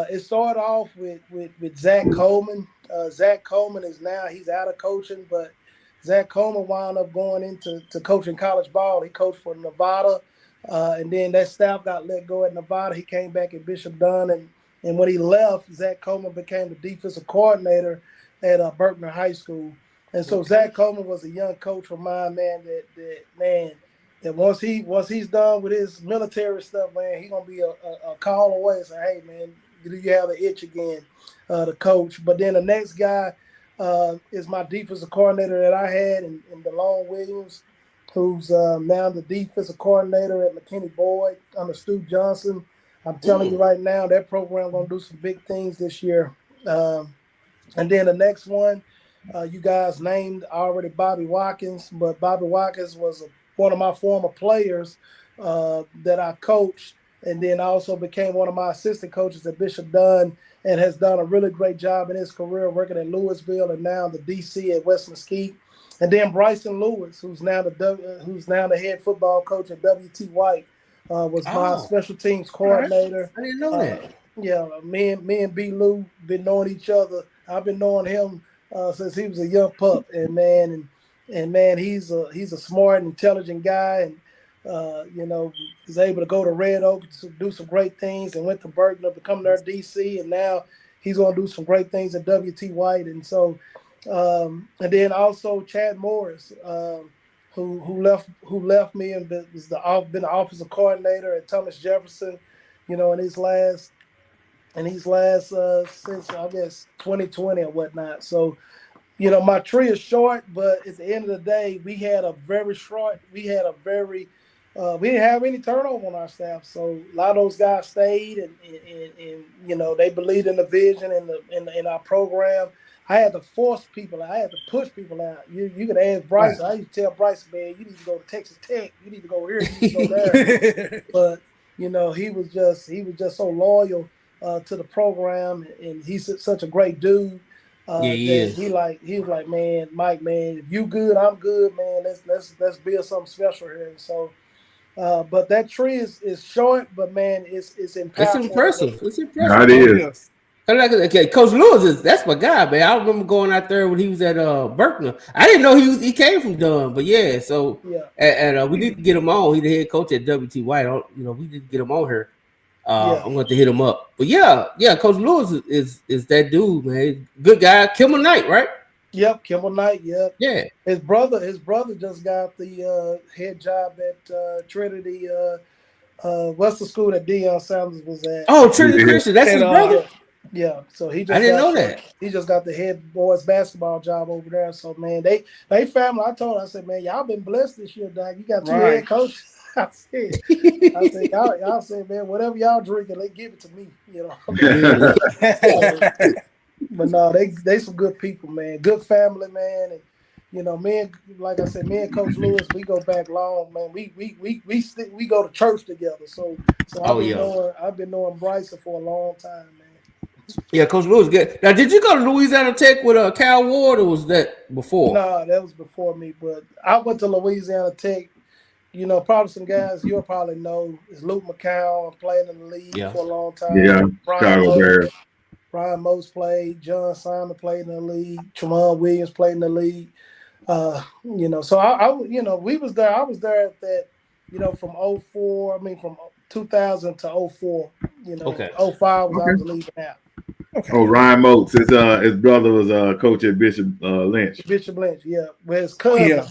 it started off with Zach Coleman. Zach Coleman he's out of coaching, but Zach Coleman wound up going into coaching college ball. He coached for Nevada. And then that staff got let go at Nevada. He came back at Bishop Dunn, and when he left, Zach Coleman became the defensive coordinator at Berkner High School. And so Zach Coleman was a young coach of mine, man. That once he's done with his military stuff, man, he's gonna be a call away and say, "Hey, man, do you have an itch again to coach?" But then the next guy is my defensive coordinator that I had in DeLone Williams, who's now the defensive coordinator at McKinney Boyd under Stu Johnson. I'm telling you right now, that program going to do some big things this year. And then the next one, you guys named already Bobby Watkins, but Bobby Watkins was one of my former players that I coached, and then also became one of my assistant coaches at Bishop Dunn, and has done a really great job in his career working at Louisville and now the DC at West Mesquite. And then Bryson Lewis, who's now the head football coach at W.T. White, was my special teams coordinator. I didn't know that. Yeah, me and B. Lou been knowing each other. I've been knowing him since he was a young pup, and man, he's a smart, intelligent guy, and was able to go to Red Oak to do some great things, and went to Berkner, become their DC, and now he's going to do some great things at W.T. White, and so. And then also Chad Morris, who left me and been the offensive coordinator at Thomas Jefferson, in his last since I guess 2020 or whatnot. So, my tree is short, but at the end of the day, we didn't have any turnover on our staff. So a lot of those guys stayed and they believed in the vision and in our program. I had to force people. I had to push people out. You could ask Bryce. Right. I used to tell Bryce, man, you need to go to Texas Tech. You need to go here. You need to go there. But he was just so loyal to the program, and he's such a great dude. He was like, man, Mike, man, if you good, I'm good, man. Let's build something special here. And so, but that tree is short, but man, it's impactful. It's impressive. It's impressive. That is. Okay, Coach Lewis that's my guy, man. I remember going out there when he was at Berkeley. I didn't know he came from Dunn, but yeah. So and we need to get him on. He's the head coach at WT White. We need to get him on here. I'm going to hit him up. But yeah, Coach Lewis is that dude, man. Good guy. Kimmel Knight, right? Yep, Kimmel Knight. Yep. Yeah. His brother just got the head job at Trinity. What's the school that Deion Sanders was at? Oh, Trinity Christian. That's his brother. Yeah, so he just I didn't know that. He just got the head boys basketball job over there. So man, they family. I told her, I said, man, y'all been blessed this year, Doc. You got two head coaches. I said, y'all said, man, whatever y'all drinking, they give it to me. But no, they some good people, man. Good family, man. And me and Coach Lewis, we go back long, man. We go to church together. So I've been knowing Bryson for a long time, man. Yeah, Coach Lewis good. Now, did you go to Louisiana Tech with Cal Ward, or was that before? No, that was before me. But I went to Louisiana Tech. Probably some guys you'll probably know is Luke McCown, playing in the league for a long time. Yeah, Brian Mose played. John Simon played in the league. Tremont Williams played in the league. So I we was there. I was there at that, from 04. I mean, from 2000 to 04. Okay. 05 I was leaving out. Okay. Oh, Ryan Moats. His brother was coach at Bishop Lynch. Bishop Lynch, yeah. Well, his cousin. Yeah.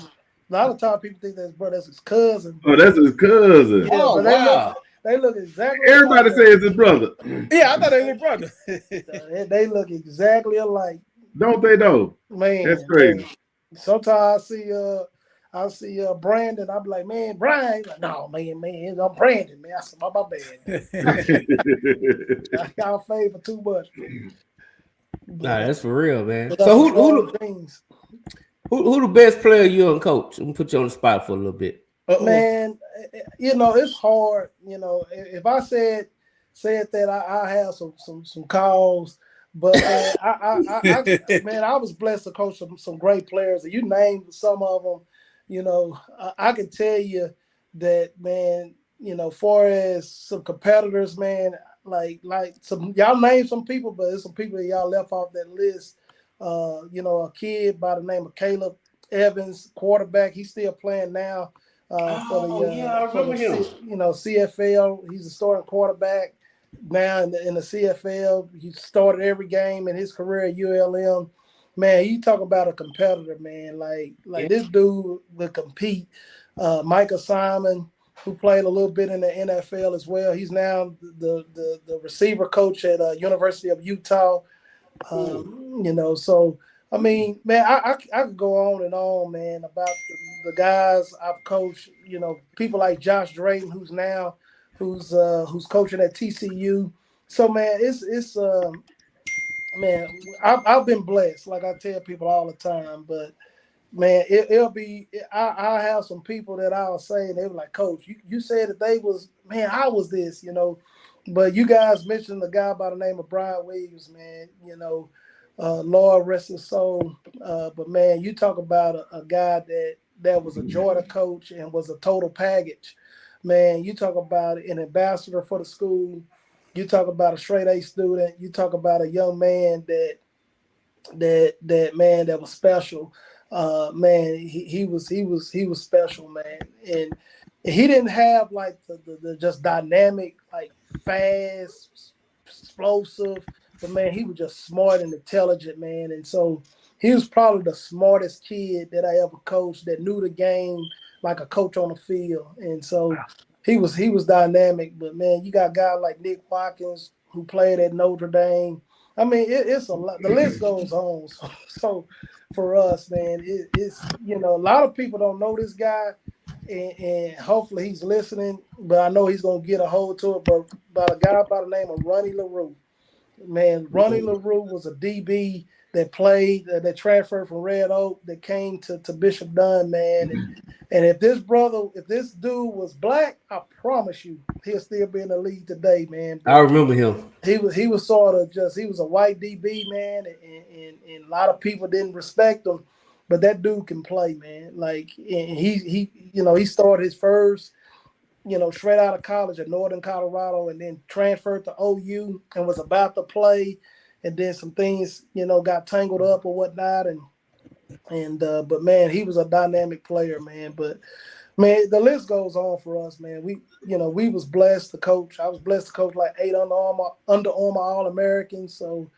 A lot of times people think that's brother. That's his cousin. Oh, that's his cousin. Yeah, oh, wow. They look exactly. Everybody says it's his brother. Yeah, I thought it was his brother. They look exactly alike. Don't they though? Man, that's crazy. Man. Sometimes I see Brandon. I be like, man, Brian. He's like, no, man, I'm Brandon, man. I said, my bad. Y'all favor too much. Nah, that's for real, man. So who the best player you and coach? I'm gonna put you on the spot for a little bit. Man, it's hard. If I said that, I have some calls. But I was blessed to coach some great players. And you named some of them. I can tell you that, man. Far as some competitors, man. Like some y'all named some people, but there's some people that y'all left off that list. A kid by the name of Caleb Evans, quarterback. He's still playing now. I remember him. CFL. He's a starting quarterback now in the CFL. He started every game in his career at ULM. Man, you talk about a competitor, man. This dude would compete. Micah Simon, who played a little bit in the NFL as well. He's now the receiver coach at University of Utah. So I mean, man, I could go on and on, man, about the guys I've coached. People like Josh Drayton, who's coaching at TCU. So man, it's man, I've been blessed, like I tell people all the time. But man, I have some people that I'll say, and they were like, Coach, you said that they was, man, I was this, But you guys mentioned a guy by the name of Brian Williams, man. Lord rest his soul. But man, you talk about a guy that was a Georgia coach and was a total package. Man, you talk about an ambassador for the school. You talk about a straight A student. You talk about a young man that was special. Man, he was special, man. And he didn't have like the just dynamic, like fast, explosive. But man, he was just smart and intelligent, man. And so he was probably the smartest kid that I ever coached that knew the game like a coach on the field. And so he was dynamic. But man, you got guys like Nick Watkins who played at Notre Dame. I mean, it's a lot. The list goes on. So for us, man. It's a lot of people don't know this guy, and hopefully he's listening. But I know he's gonna get a hold to it. But by a guy by the name of Ronnie LaRue. Man, Ronnie LaRue was a DB that played, that transferred from Red Oak, that came to Bishop Dunn, man. And if this dude was black, I promise you, he'll still be in the league today, man. But I remember him. He was sort of he was a white DB, man, and a lot of people didn't respect him. But that dude can play, man. Like, and he started his first, straight out of college at Northern Colorado, and then transferred to OU and was about to play, and then some things, got tangled up or whatnot, but man, he was a dynamic player, man. But man, the list goes on for us, man. We was blessed to coach. I was blessed to coach like 8 Under Armour All-Americans. So,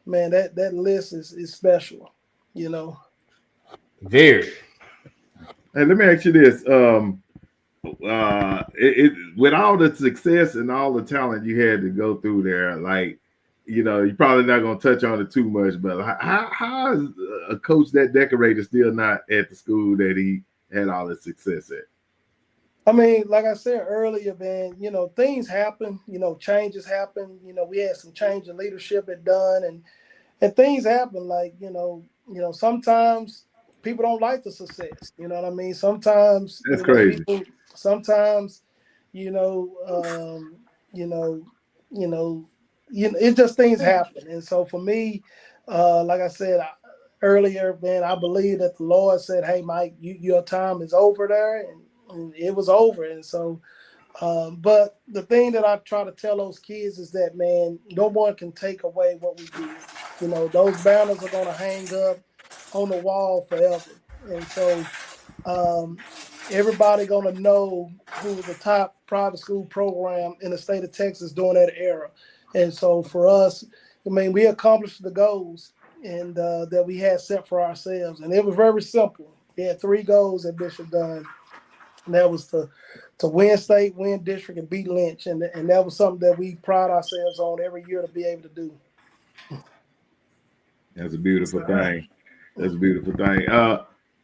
man, that list is special, Very. Hey, let me ask you this. With all the success and all the talent you had to go through there, like, you're probably not going to touch on it too much, but how is a coach that decorated still not at the school that he had all his success at? I mean, like I said earlier, man, things happen, changes happen. We had some change in leadership at Dunn, and things happen. Like, sometimes people don't like the success. You know what I mean? Sometimes that's crazy. It just things happen. And so for me, like I said earlier, man, I believe that the Lord said, "Hey, Mike, your time is over there," and it was over. And so, but the thing that I try to tell those kids is that, man, no one can take away what we did. Those banners are going to hang up on the wall forever. And so everybody going to know who was the top private school program in the state of Texas during that era. And so for us, I mean, we accomplished the goals and that we had set for ourselves. And it was very simple. We had 3 goals at Bishop Dunn. And that was to win state, win district, and beat Lynch. And that was something that we pride ourselves on every year to be able to do. That's a beautiful thing. That's a beautiful thing.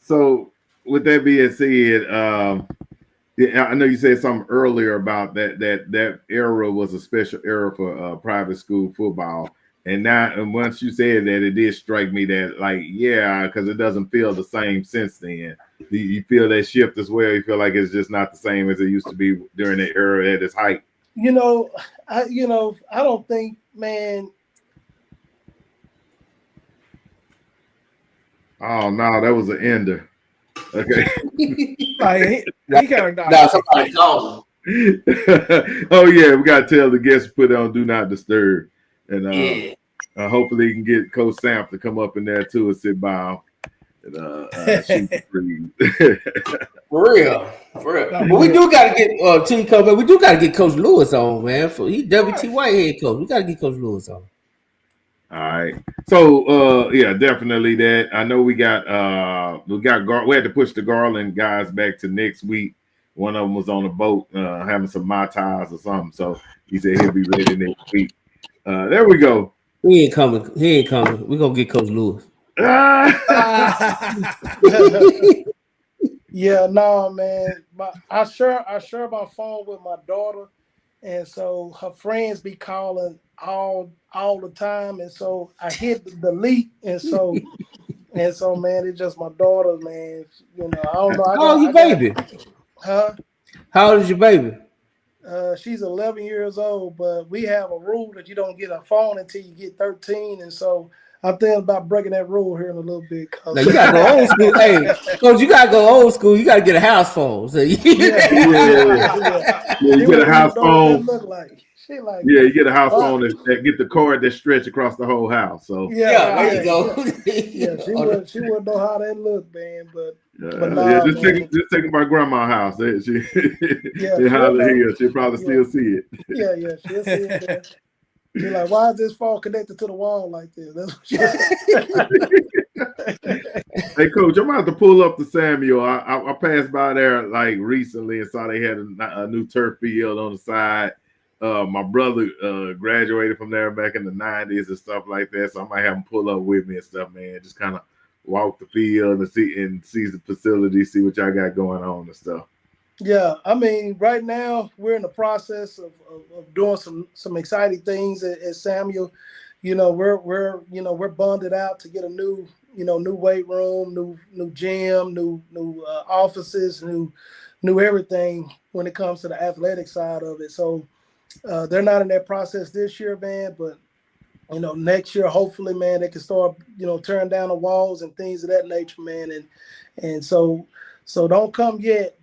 So with that being said, I know you said something earlier about that era was a special era for private school football. And once you said that, it did strike me that, like, yeah, because it doesn't feel the same since then. Do you feel that shift as well? You feel like it's just not the same as it used to be during the era at its height? I don't think, man. Oh no, that was an ender. Okay. He kind of somebody called him. Oh yeah, we gotta tell the guests to put on Do Not Disturb, and hopefully you can get Coach Sam to come up in there too and sit by him. And, For real. But we do got to get Team Coach. We do got to get Coach Lewis on, man. He's WTY head coach. We got to get Coach Lewis on. All right. So yeah, definitely that. I know we had to push the Garland guys back to next week. One of them was on a boat having some Mai Tais or something. So he said he'll be ready next week. There we go. He ain't coming. We're gonna get Coach Lewis. Yeah, no, man. I share my phone with my daughter, and so her friends be calling all the time, and so I hit the delete, and so man, it's just my daughter, man. I don't know. How old is your baby? Huh? How old is your baby? She's 11 years old, but we have a rule that you don't get a phone until you get 13, and so I'm thinking about breaking that rule here in a little bit. Now you gotta go old school. Hey, Coach, you gotta go old school. You gotta get a house phone. So you get a house phone. Look like. You get a house phone that get the cord that stretch across the whole house. So there you go. She wouldn't know how that looked, man. Just take my grandma's house. She'll probably still see it. Yeah, she'll see it there. She's like, why is this phone connected to the wall like this? That's what she Hey, Coach, I'm about to pull up the Samuel. I passed by there like recently and saw they had a new turf field on the side. My brother graduated from there back in the 90s and stuff like that, so I might have him pull up with me and stuff, man. Just kind of walk the field and see the facility, see what y'all got going on and stuff. Yeah, I mean, right now we're in the process of doing some exciting things at Samuel. You know, we're bonded out to get a new weight room, new gym, new offices, new everything when it comes to the athletic side of it. So they're not in that process this year, man, but next year, hopefully, man, they can start, tearing down the walls and things of that nature, man. And so don't come yet,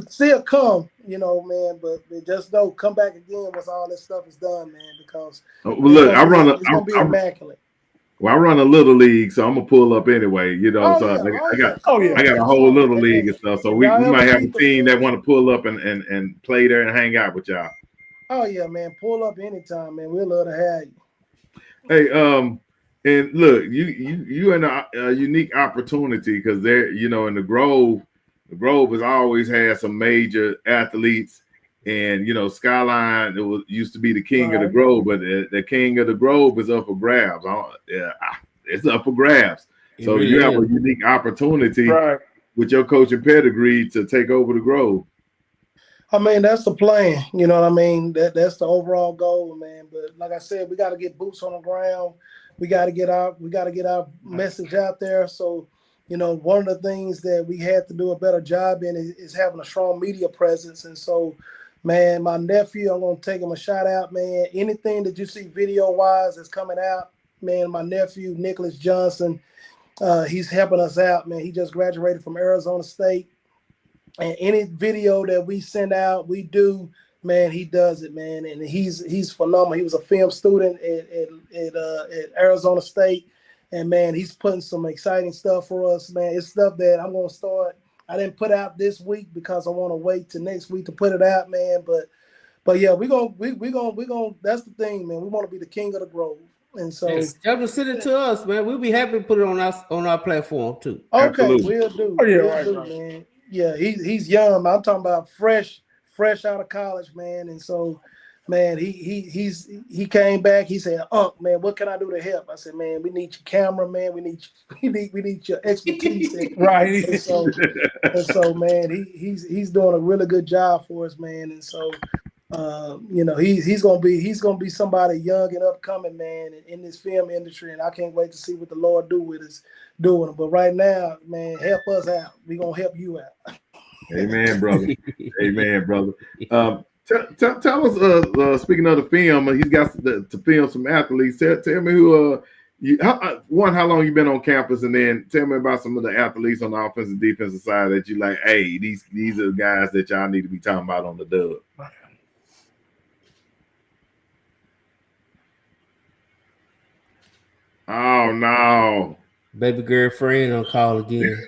still come, man, but just don't come back again once all this stuff is done, man, because look, it's gonna be immaculate. Well, I run a little league, so I'm gonna pull up anyway. I got a whole little league and stuff. So we might have a team that want to pull up and play there and hang out with y'all. Oh yeah, man, pull up anytime, man. We'd love to have you. Hey, and look, you in a unique opportunity because there, in the Grove has always had some major athletes, and Skyline used to be the king of the Grove, but the king of the Grove is up for grabs. It's up for grabs. So you have a unique opportunity with your coaching pedigree to take over the Grove. I mean, that's the plan. You know what I mean? That's the overall goal, man. But like I said, we got to get boots on the ground. We got to get our message out there. So, one of the things that we had to do a better job in is having a strong media presence. And so, man, my nephew, I'm going to take him a shout out, man. Anything that you see video-wise that's coming out, man, my nephew, Nicholas Johnson, he's helping us out, man. He just graduated from Arizona State. And any video that we send out, we do, man, he does it, man. And he's phenomenal. He was a film student at Arizona State. And, man, he's putting some exciting stuff for us, man. It's stuff that I'm going to start. I didn't put out this week because I want to wait till next week to put it out, man. But yeah, we're going that's the thing, man. We want to be the king of the Grove. And so y'all just send it to us, man. We'll be happy to put it on our platform too. Okay, Absolutely. we'll do. Oh, yeah, we'll do, man. Yeah, he's young. I'm talking about fresh out of college, man. And so, man, he came back. He said, man, what can I do to help? I said, man, we need your camera, man. We need your expertise. Right. And so, man, he's doing a really good job for us, man. And so, he's gonna be somebody young and upcoming, man, in this film industry. And I can't wait to see what the Lord do with us doing it. But right now, man, help us out. We're gonna help you out. Amen, brother. Amen, brother. Tell us, speaking of the film, he's got to film some athletes. Tell me who how long you been on campus, and then tell me about some of the athletes on the offensive defensive side that you like. Hey, these are the guys that y'all need to be talking about on the dub. Oh no. Baby girlfriend on call again.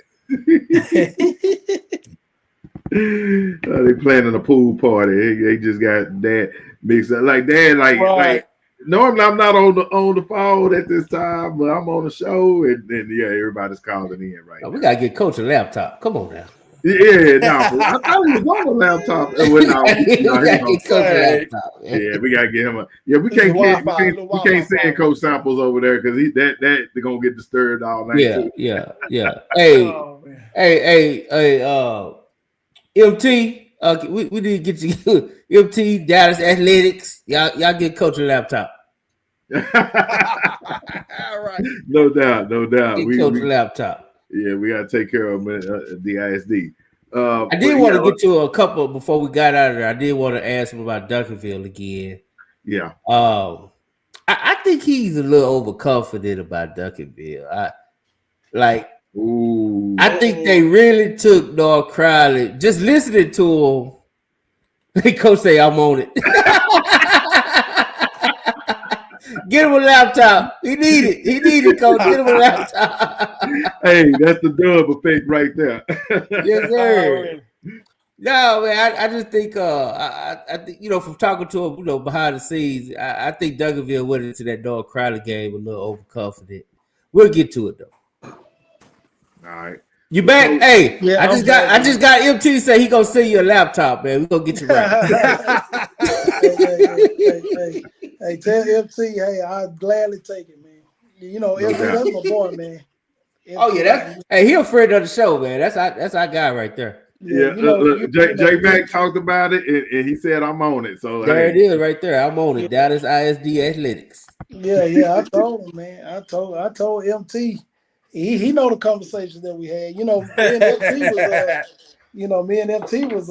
They planning a pool party. They just got that mixed up. Like dad, like normally I'm not on the phone at this time, but I'm on the show, and yeah, everybody's calling in right now. We gotta get Coach a laptop. Come on now. Yeah, I thought he was on the laptop. Yeah, we gotta get him we can't send Coach samples over there because they're gonna get disturbed all night. Yeah. Hey, MT, we need to get you MT Dallas Athletics. Y'all get Coach a laptop. All right. No doubt. Get Coach a laptop. Yeah, we gotta take care of the ISD. I did want to get to a couple before we got out of there. I did want to ask him about Duncanville again. Yeah. I think he's a little overconfident about Duncanville. I think they really took North Crowley. Just listening to him, Coach say, I'm on it. Get him a laptop. He need it, Coach. Get him a laptop. Hey, that's the dub effect right there. Yes, sir. No, man, I just think I think from talking to him, behind the scenes, I think Duncanville went into that North Crowley game a little overconfident. We'll get to it though. All right. You back? Hey, yeah, I just got MT say he gonna send you a laptop, man. We gonna get you right. Hey, tell MT, hey, I'd gladly take it, man. MT, that's my boy, man. Oh yeah, he a friend of the show, man. That's our guy right there. Yeah, look, J Mac talked about it, and he said I'm on it. So there it is, right there. I'm on it. Dallas ISD Athletics. Yeah. I told him, man. I told MT. He know the conversations that we had. Me and MT was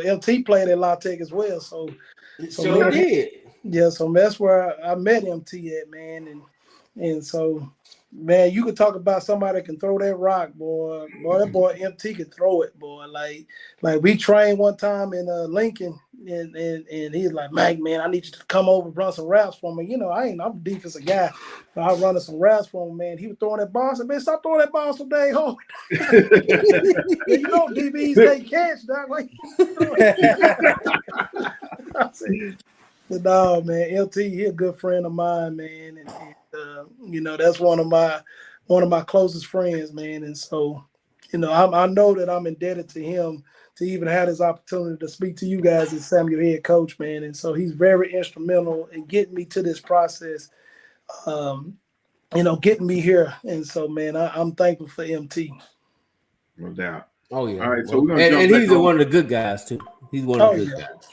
MT played at La Tech as well. So sure did. Yeah, so that's where I met MT at, man, and so, man, you could talk about somebody that can throw that rock, boy. That boy MT can throw it, boy. Like we trained one time in Lincoln, and he's like, Mike, man, I need you to come over and run some routes for me. I'm a defensive guy, but I running some routes for him, man. He was throwing that ball. I said, man, stop throwing that ball so dang hard. DBs they catch, dog. Like, I said, but no, man, LT, he a good friend of mine, man, and that's one of my closest friends, man, and so, I know that I'm indebted to him to even have this opportunity to speak to you guys as Samuel head coach, man, and so he's very instrumental in getting me to this process, getting me here, and so, man, I'm thankful for MT. No doubt. Oh yeah. All right, so we're gonna and he's one of the good guys too. He's one of the good guys.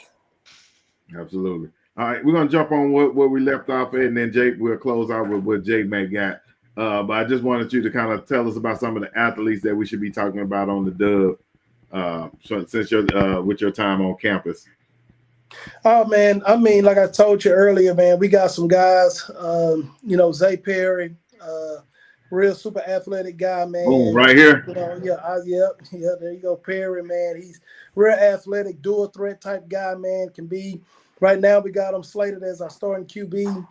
Absolutely. All right, we're gonna jump on where we left off at, and then Jake will close out with what Jake Mac got. But I just wanted you to kind of tell us about some of the athletes that we should be talking about on the Dub, since you're with your time on campus. Oh man, I mean, like I told you earlier, man, we got some guys. Zay Perry, real super athletic guy, man. Oh, right here. There you go, Perry, man. He's real athletic, dual threat type guy, man. Can be. Right now, we got him slated as our starting QB.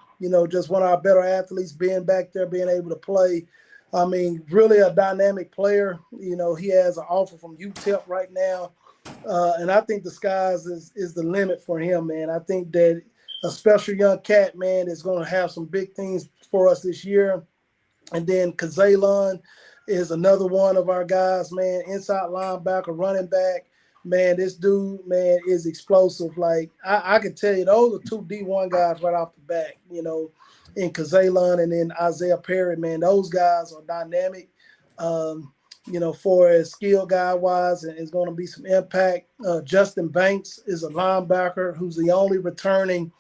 Just one of our better athletes, being back there, being able to play. I mean, really a dynamic player. He has an offer from UTEP right now. And I think the skies is the limit for him, man. I think that a special young cat, man, is going to have some big things for us this year. And then Kazalon is another one of our guys, man, inside linebacker, running back. Man, this dude, man, is explosive. Like, I can tell you, those are two D1 guys right off the bat, in Kazalon and then Isaiah Perry, man. Those guys are dynamic, for a skill guy-wise, and it's going to be some impact. Justin Banks is a linebacker who's the only returning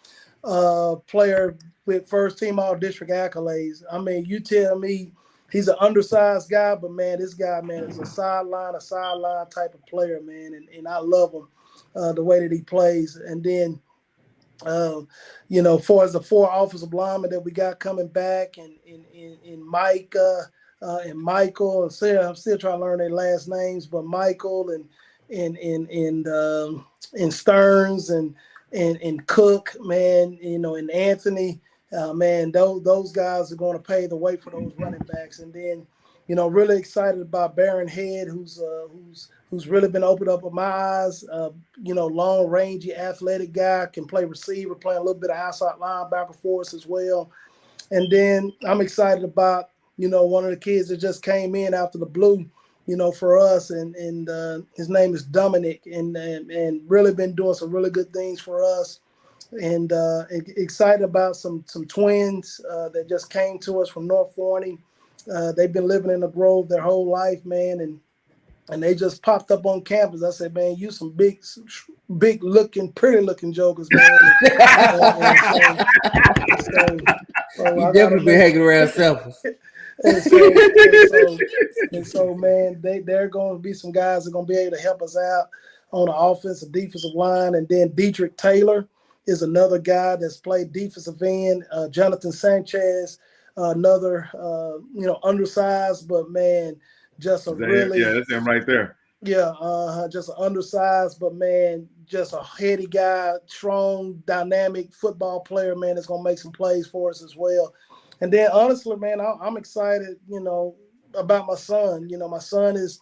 player with first-team all-district accolades. I mean, you tell me, he's an undersized guy, but, man, this guy, man, is a sideline type of player, man, and I love him, the way that he plays. And then, far as the four offensive linemen that we got coming back, and Mike and Michael, and Sarah, I'm still trying to learn their last names, but Michael and Stearns and Cook, man, and Anthony. Man, those guys are going to pay the way for those running backs. And then, really excited about Baron Head, who's really been opened up with my eyes. Long rangey, athletic guy, can play receiver, playing a little bit of outside linebacker for us as well. And then I'm excited about, one of the kids that just came in after the blue, for us, and his name is Dominic, and really been doing some really good things for us. And excited about some twins that just came to us from North Forney. They've been living in the Grove their whole life, man, and they just popped up on campus. I said, man, you some big looking, pretty looking jokers, man. You definitely been hanging around selfies. And so, man, they're going to be some guys that are going to be able to help us out on the offensive, defensive line. And then Dietrich Taylor is another guy that's played defensive end. Jonathan Sanchez, another, undersized, but, man, just a really. Yeah, that's him right there. Yeah, just an undersized, but, man, just a heady guy, strong, dynamic football player, man, that's going to make some plays for us as well. And then, honestly, man, I'm excited, about my son. My son is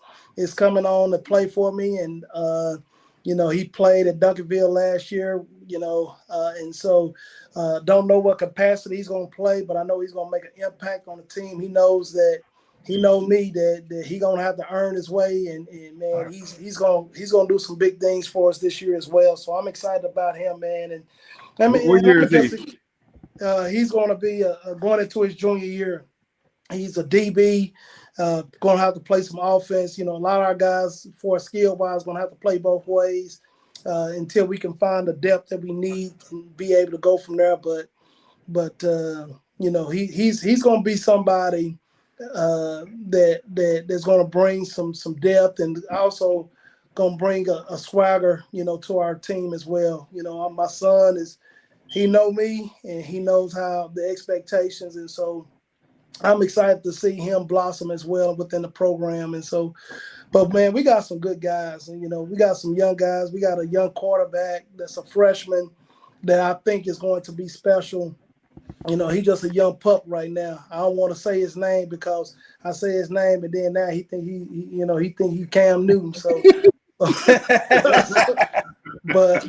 coming on to play for me, and, he played at Duncanville last year, and so don't know what capacity he's going to play, but I know he's going to make an impact on the team. He knows me that he's going to have to earn his way, and man, he's going to do some big things for us this year as well. So I'm excited about him, man. And I mean, what year is he? He's going to be going into his junior year. He's a DB. Going to have to play some offense. A lot of our guys, for skill wise, going to have to play both ways until we can find the depth that we need and be able to go from there. But he's going to be somebody that's going to bring some depth and also going to bring a swagger, to our team as well. My son he know me and he knows how the expectations, and so I'm excited to see him blossom as well within the program. And so, but man, we got some good guys, and we got some young guys. We got a young quarterback that's a freshman that I think is going to be special. He's just a young pup right now. I don't want to say his name because I say his name and then now he think he Cam Newton. So, but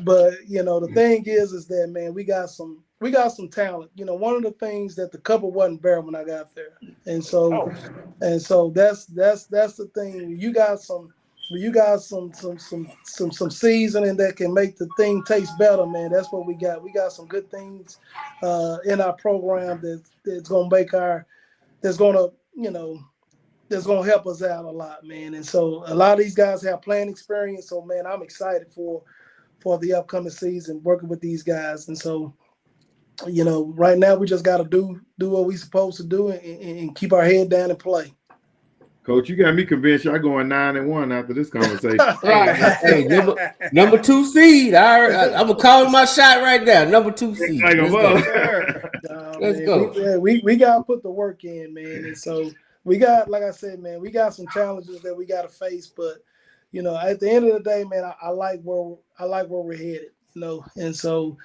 the thing is that, man, we got some talent. One of the things that the cupboard wasn't bare when I got there, and so that's the thing. You got some seasoning that can make the thing taste better, man. That's what we got. We got some good things in our program that's gonna help us out a lot, man. And so a lot of these guys have playing experience. So, man, I'm excited for the upcoming season working with these guys. And so, right now we just got to do what we supposed to do and keep our head down and play. Coach, you got me convinced y'all going 9-1 after this conversation. Right. Hey, number 2 seed. I'm gonna call my shot right now. Number 2 seed. Let's go. We gotta put the work in, man. And so we got, like I said, man, we got some challenges that we got to face. But at the end of the day, man, I like where we're headed. And so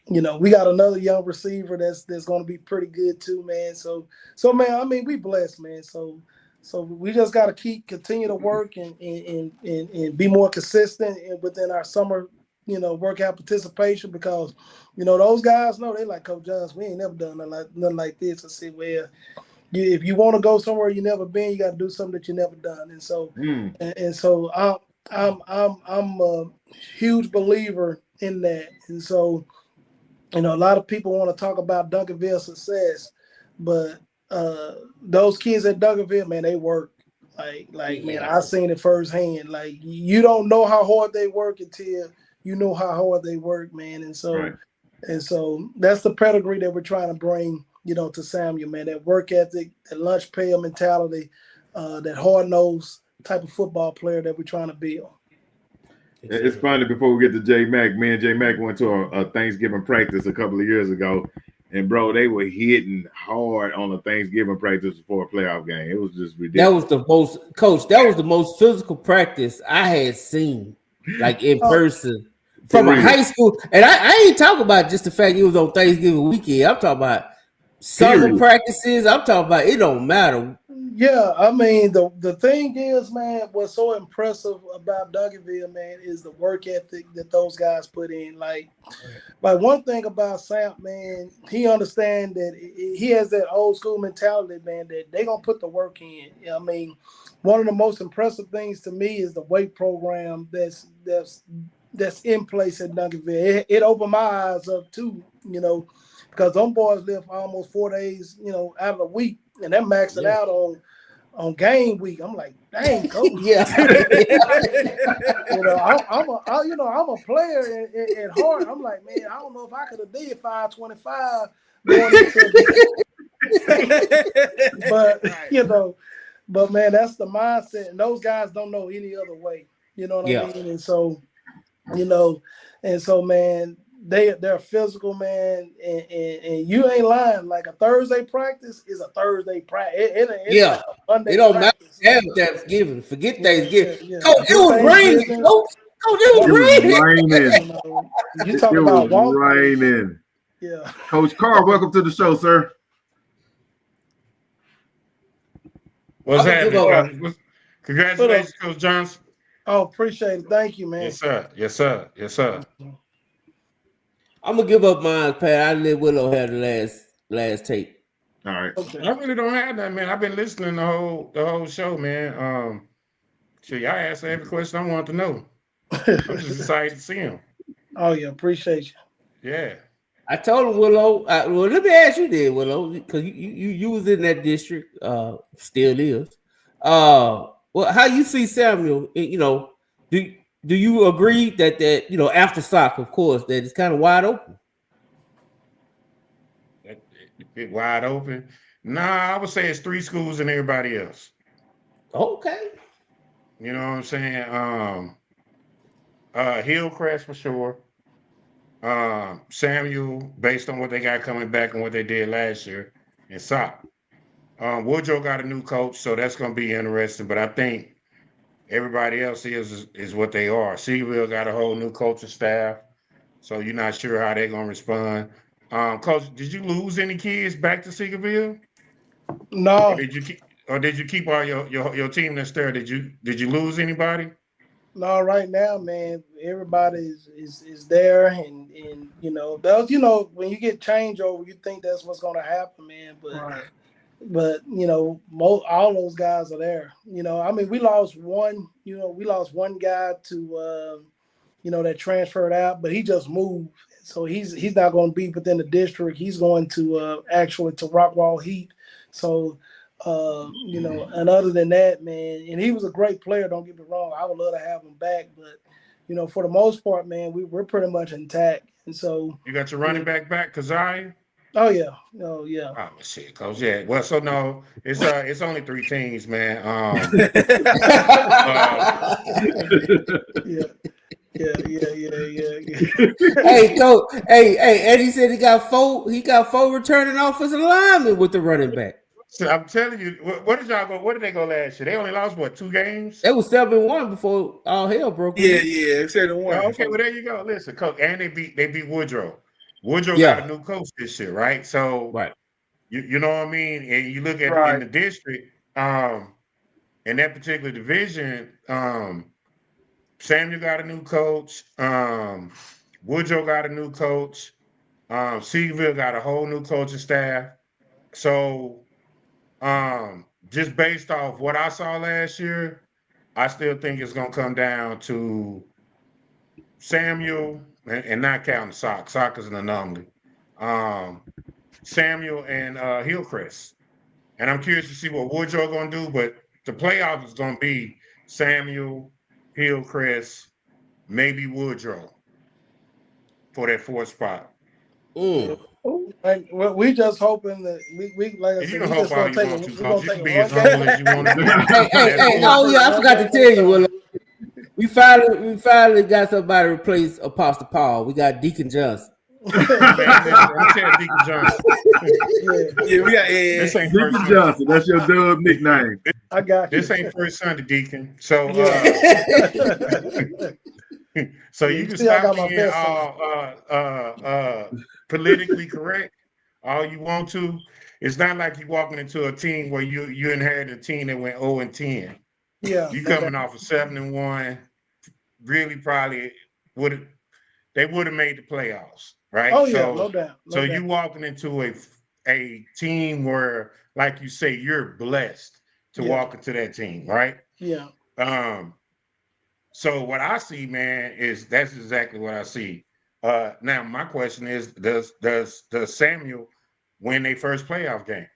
we got another young receiver that's going to be pretty good too, man. So man, I mean, we blessed, man. So we just got to continue to work and be more consistent within our summer, workout participation, because those guys know, they like, Coach Johns, we ain't never done nothing like this. I said, well, if you want to go somewhere you never been, you got to do something that you never done. And so and so I'm a huge believer in that. And so a lot of people want to talk about Duncanville's success, but those kids at Duncanville, man, they work. Man, I seen it firsthand. Like, you don't know how hard they work until you know how hard they work, man. And so that's the pedigree that we're trying to bring, to Samuel, man. That work ethic, that lunch pail mentality, that hard-nosed type of football player that we're trying to build. It's funny, before we get to J Mac, me and J Mac went to a Thanksgiving practice a couple of years ago, and bro, they were hitting hard on a Thanksgiving practice before a playoff game. It was just ridiculous. That was the most physical practice I had seen, like in person, from a high school. And I ain't talking about just the fact it was on Thanksgiving weekend. I'm talking about summer practices. I'm talking about, it don't matter. Yeah, I mean, the thing is, man, what's so impressive about Duncanville, man, is the work ethic that those guys put in. Like one thing about Sam, man, he understands that he has that old school mentality, man, that they're going to put the work in. I mean, one of the most impressive things to me is the weight program that's in place at Duncanville. It opened my eyes up too, because them boys live almost 4 days, out of the week, and they're maxing out on game week. I'm like, dang, coach. I'm a player at heart. I'm like, man, I don't know if I could have did 525 going into but man, that's the mindset, and those guys don't know any other way. You know what I mean? And so, man, they're physical, man, and you ain't lying. Like, a Thursday practice is a Thursday practice. It don't matter. Thanksgiving, forget Thanksgiving. Coach, it was raining. Coach, it was raining. You talking about raining? Yeah. Coach Carr, welcome to the show, sir. What's happening? Congratulations, Coach Johnson. Oh, appreciate it. Thank you, man. Yes, sir. I'm gonna give up mine, Pat. I let Willow have the last tape. All right. Okay. I really don't have that, man. I've been listening the whole show, man. Y'all asked every question I wanted to know. I'm just excited to see him. Oh yeah, appreciate you. Yeah. I told him, Willow. Well, let me ask you then, Willow, because you was in that district, still is. Well, how you see Samuel? You know, do you agree that after soccer, of course, that it's kind of wide open? Wide open. Nah, I would say it's 3 schools and everybody else. Okay. You know what I'm saying? Hillcrest for sure. Samuel, based on what they got coming back and what they did last year, and SOC. Woodrow got a new coach, so that's going to be interesting. But I think everybody else is what they are. Seaville got a whole new coaching staff, so you're not sure how they're going to respond. Coach, did you lose any kids back to Seagoville? No. Or did you keep all your team that's there? Did you lose anybody? No, right now, man, everybody is there, and those when you get changeover, you think that's what's going to happen, man. But all those guys are there. I mean, we lost one. We lost one guy to that transferred out, but he just moved, so he's not going to be within the district. He's going to actually to Rockwall Heat. So. And other than that, man, and he was a great player. Don't get me wrong. I would love to have him back, but for the most part, man, we're pretty much intact. And so you got your running back, Kazai? Oh yeah. Oh shit, Coach. Yeah. Well, so no, it's only 3 teams, man. Yeah. Hey, Coach. Hey, Eddie said he got 4 returning offensive linemen with the running back. So I'm telling you, what did y'all go? What did they go last year? They only lost 2 games. It was 7-1 before all hell broke loose. Yeah, 7-1. Okay, well there you go. Listen, coach, and they beat Woodrow. Woodrow got a new coach this year, right? So right, you know what I mean. And you look at in the district, in that particular division, Samuel got a new coach. Woodrow got a new coach. Seaville got a whole new coaching staff. So. Just based off what I saw last year, I still think it's gonna come down to Samuel and not counting SOC. SOC is an anomaly. Samuel and Hillcrest, and I'm curious to see what Woodrow gonna do. But the playoff is gonna be Samuel, Hillcrest, maybe Woodrow for that 4th spot. And we just hoping that we like I said, we just gonna take it. We're gonna take it as humble as you want to be. Hey, oh yeah, I forgot to tell you, Willow. We finally got somebody to replace Apostle Paul. We got Deacon Johnson. I'm telling Deacon Johnson. We got this ain't Deacon Johnson. That's your dub nickname. I got this ain't first Sunday, Deacon. So so you can stop being politically correct all you want to. It's not like you walking into a team where you inherited a team that went 0-10. Yeah, you coming off of 7-1. Really, probably would have made the playoffs, right? Oh yeah, no doubt. So you walking into a team where, like you say, you're blessed to walk into that team, right? Yeah. So what I see, man, is that's exactly what I see. Now my question is, does Samuel win their first playoff game?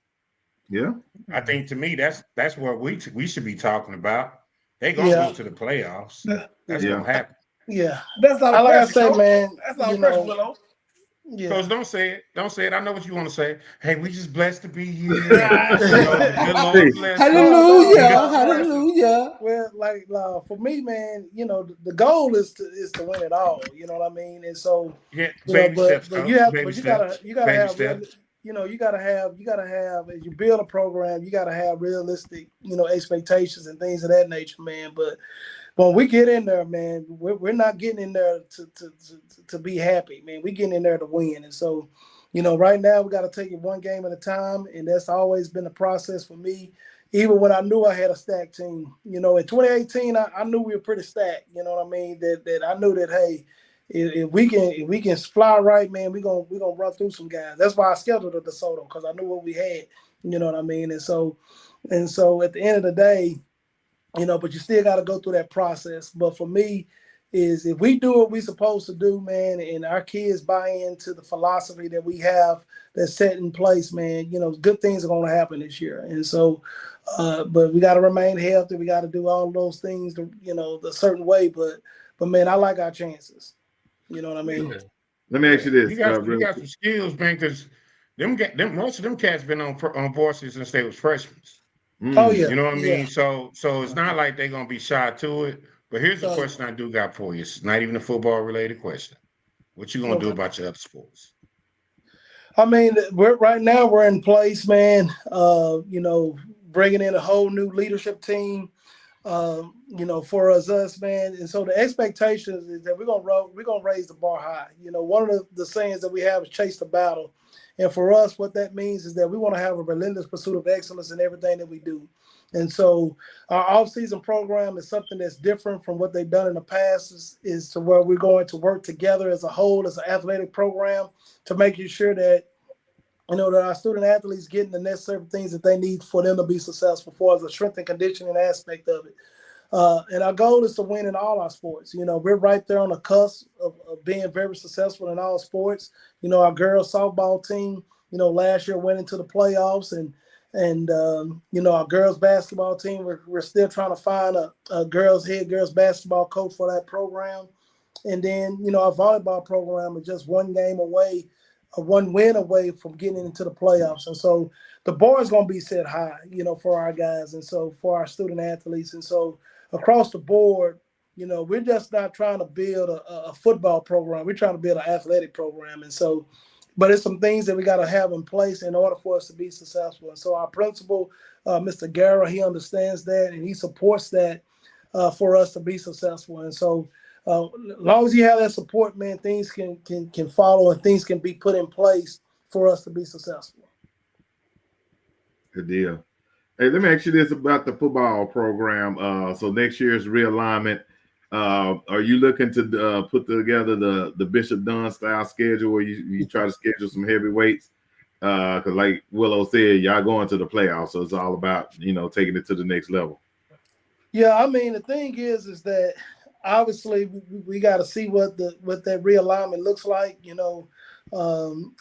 Yeah. I think to me that's what we should be talking about. They gonna go to the playoffs. That's gonna happen. Yeah. That's not like I say, man. That's not pressure, Willow. Yeah. Coach, don't say it. Don't say it. I know what you want to say. Hey, we just blessed to be here. Hallelujah. Well, like for me, man, the goal is to win it all. You know what I mean? And so baby steps. But you gotta have as you build a program, you gotta have realistic, expectations and things of that nature, man. But when we get in there, man, we're not getting in there to be happy, man. We're getting in there to win. And so, right now we got to take it one game at a time. And that's always been the process for me. Even when I knew I had a stacked team, in 2018, I knew we were pretty stacked. You know what I mean? That I knew that, hey, if we can fly right, man, we're gonna run through some guys. That's why I scheduled the DeSoto, because I knew what we had. You know what I mean? And so at the end of the day, but you still got to go through that process. But for me, is if we do what we're supposed to do, man, and our kids buy into the philosophy that we have that's set in place, man, good things are going to happen this year. And so, but we got to remain healthy. We got to do all those things, the certain way. But man, I like our chances. You know what I mean? Yeah. Let me ask you this. You got some skills, man, because most of them cats been on varsity since they was freshmen. Oh yeah. You know what I mean? So it's not like they're gonna be shy to it. But here's a question I do got for you. It's not even a football related question. What you gonna do about your other sports? I mean, right now we're in place, man. Bringing in a whole new leadership team. For us, man. And so the expectations is that we're gonna raise the bar high. One of the sayings that we have is chase the battle. And for us, what that means is that we want to have a relentless pursuit of excellence in everything that we do. And so our off-season program is something that's different from what they've done in the past, is to where we're going to work together as a whole, as an athletic program, to making sure that that our student athletes getting the necessary things that they need for them to be successful, for as a strength and conditioning aspect of it. And our goal is to win in all our sports. We're right there on the cusp of being very successful in all sports. Our girls softball team, last year went into the playoffs, and our girls basketball team, we're still trying to find a head girls basketball coach for that program. And then, our volleyball program is just one win away from getting into the playoffs. And so the bar is going to be set high, for our guys, and so for our student athletes. And so across the board, we're just not trying to build a football program. We're trying to build an athletic program. And so, but it's some things that we got to have in place in order for us to be successful. And so our principal, Mr. Guerra, he understands that, and he supports that for us to be successful. And so as long as you have that support, man, things can follow and things can be put in place for us to be successful. Good deal. Hey, let me ask you this about the football program. So next year's realignment, are you looking to put together the Bishop Dunn style schedule where you try to schedule some heavyweights? Because like Willow said, y'all going to the playoffs, so it's all about taking it to the next level. Yeah, I mean, the thing is that obviously we got to see what that realignment looks like,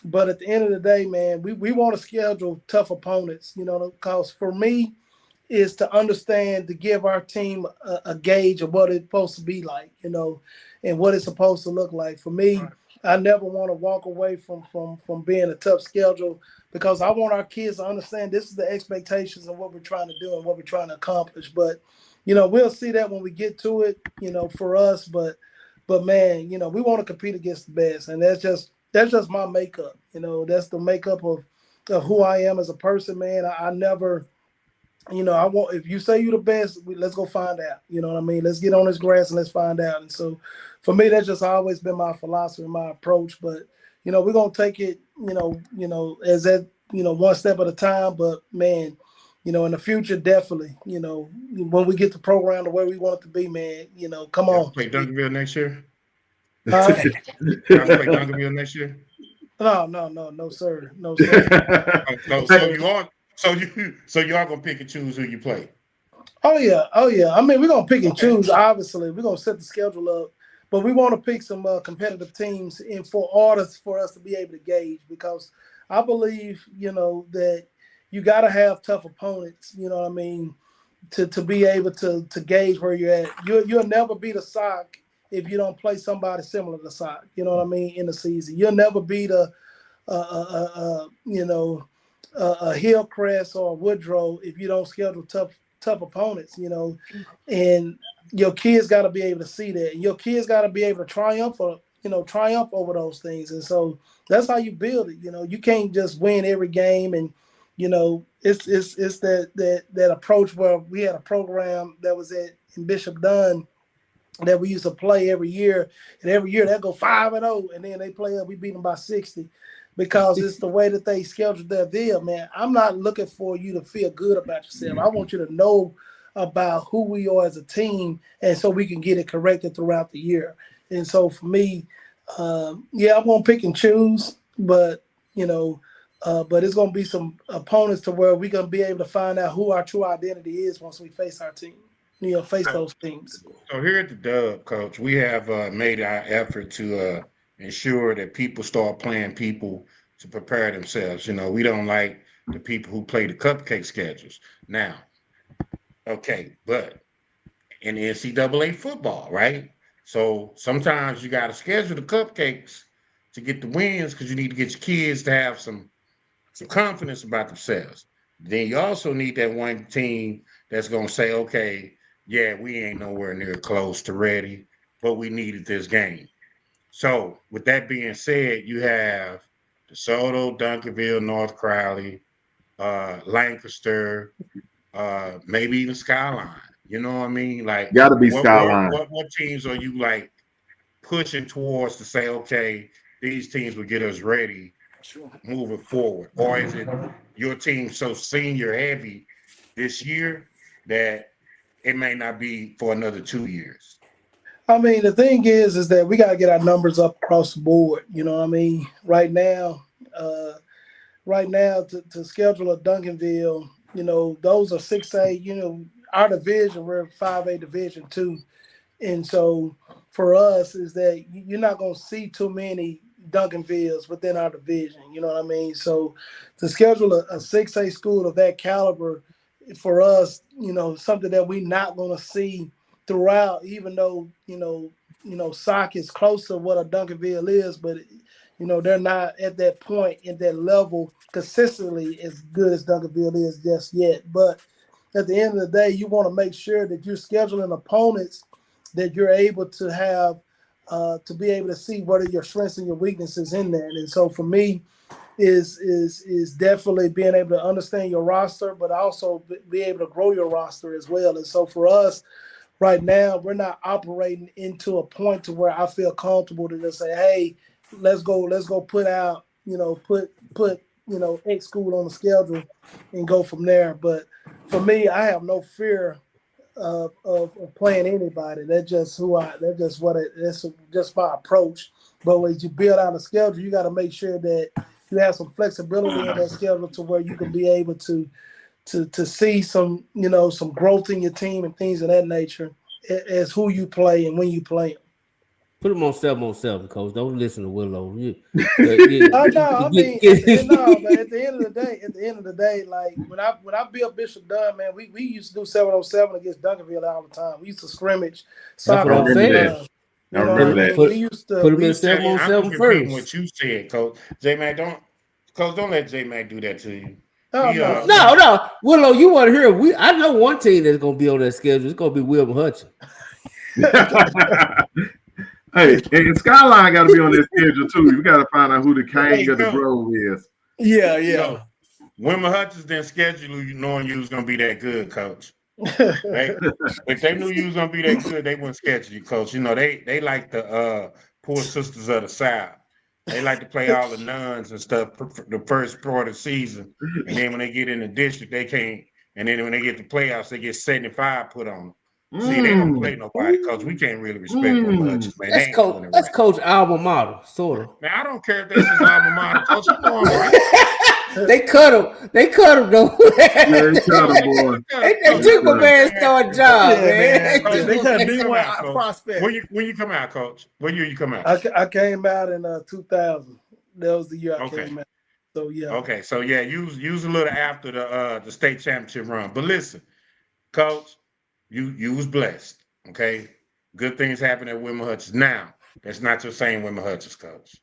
but at the end of the day, man, we want to schedule tough opponents, because for me is to understand, to give our team a gauge of what it's supposed to be like, and what it's supposed to look like. For me, I never want to walk away from being a tough schedule, because I want our kids to understand this is the expectations of what we're trying to do and what we're trying to accomplish. But we'll see that when we get to it, for us. But man, we want to compete against the best, and that's just my makeup. That's the makeup of who I am as a person, man. I never, I want, if you say you're the best, let's go find out. You know what I mean? Let's get on this grass and let's find out. And so for me, that's just always been my philosophy, my approach. But we're gonna take it, as that, one step at a time. But man, in the future, definitely, when we get the program the way we want it to be, man, come on. Play Duncanville next year? Y'all play Duncanville next year? No, sir. No, sir. So you are gonna pick and choose who you play? Oh yeah. I mean, we're gonna pick and choose. Obviously, we're gonna set the schedule up, but we want to pick some competitive teams in for orders for us to be able to gauge, because I believe, that you got to have tough opponents, you know what I mean, to be able to gauge where you're at. You'll never beat a Sock if you don't play somebody similar to Sock, you know what I mean, in the season. You'll never beat a Hillcrest or a Woodrow if you don't schedule tough opponents, and your kids got to be able to see that, and your kids got to be able to triumph over those things. And so that's how you build it. You can't just win every game. And it's that approach where we had a program that was in Bishop Dunn that we used to play every year, and every year they go 5-0, and then they play up, we beat them by 60, because it's the way that they scheduled their deal, man. I'm not looking for you to feel good about yourself. I want you to know about who we are as a team, and so we can get it corrected throughout the year. And so for me, I'm gonna pick and choose, but but it's gonna be some opponents to where we're gonna be able to find out who our true identity is once we face our team. face those teams. So here at the Dub, Coach, we have made our effort to ensure that people start playing people to prepare themselves. We don't like the people who play the cupcake schedules. Now, okay, but in NCAA football, right? So sometimes you got to schedule the cupcakes to get the wins because you need to get your kids to have some confidence about themselves. Then you also need that one team that's going to say, okay, yeah, we ain't nowhere near close to ready, but we needed this game. So with that being said, you have DeSoto, Duncanville, North Crowley, Lancaster, maybe even Skyline. You know what I mean? Like, got to be Skyline. What teams are you like pushing towards to say, okay, these teams will get us ready moving forward? Or is it your team so senior heavy this year that it may not be for another 2 years? I mean, the thing is that we got to get our numbers up across the board. You know what I mean? Right now, to schedule a Duncanville, those are 6A. Our division, we're 5A Division 2. And so for us is that you're not going to see too many Duncanvilles within our division. You know what I mean? So to schedule a 6A school of that caliber for us, something that we're not going to see throughout, even though, SOC is close to what a Duncanville is, but, they're not at that point, at that level consistently as good as Duncanville is just yet. But at the end of the day, you want to make sure that you're scheduling opponents that you're able to have to be able to see what are your strengths and your weaknesses in that. And so for me, is definitely being able to understand your roster, but also be able to grow your roster as well. And so for us right now, we're not operating into a point to where I feel comfortable to just say, hey, let's go put out, put X school on the schedule and go from there. But for me, I have no fear of playing anybody. That's just that's just my approach. But when you build out a schedule, you got to make sure that you have some flexibility in that schedule to where you can be able to see some some growth in your team and things of that nature as who you play and when you play them. Put them on 7-on-7, Coach. Don't listen to Willow. No, I mean, but at the end of the day, like when I built Bishop Dunn, man, we used to do 7-on-7 against Duncanville all the time. We used to scrimmage soccer. That's what I'm saying. I remember that. We used to put them in 7-on-7 first. What you said, Coach. J-Mac, don't let J-Mac do that to you. No. Willow, you want to hear? I know one team that's going to be on that schedule. It's going to be William Hutchin. Hey, and Skyline got to be on that schedule too. We got to find out who the king of the Grove is. Yeah. William Hutchins didn't schedule you knowing you was going to be that good, Coach. If they knew you was going to be that good, they wouldn't schedule you, Coach. They like the poor sisters of the South. They like to play all the nuns and stuff the first part of the season. And then when they get in the district, they can't. And then when they get to playoffs, they get 75 put on them. See, they don't play nobody because we can't really respect them much, man. That's Coach alma mater, sort of. Man, I don't care if that's his alma mater, Coach. You know I'm right. They cut him. They cut him though. Yeah, they cut him, boy. They took my man's start job, man. They cut D1 prospect. When you come out, Coach? What year you come out? I came out in 2000. That was the year I came out. So yeah. Okay, so yeah, use a little after the state championship run. But listen, Coach. You was blessed, okay? Good things happen at Wilma Hutchins. Now, that's not your same Wilma Hutchins, Coach.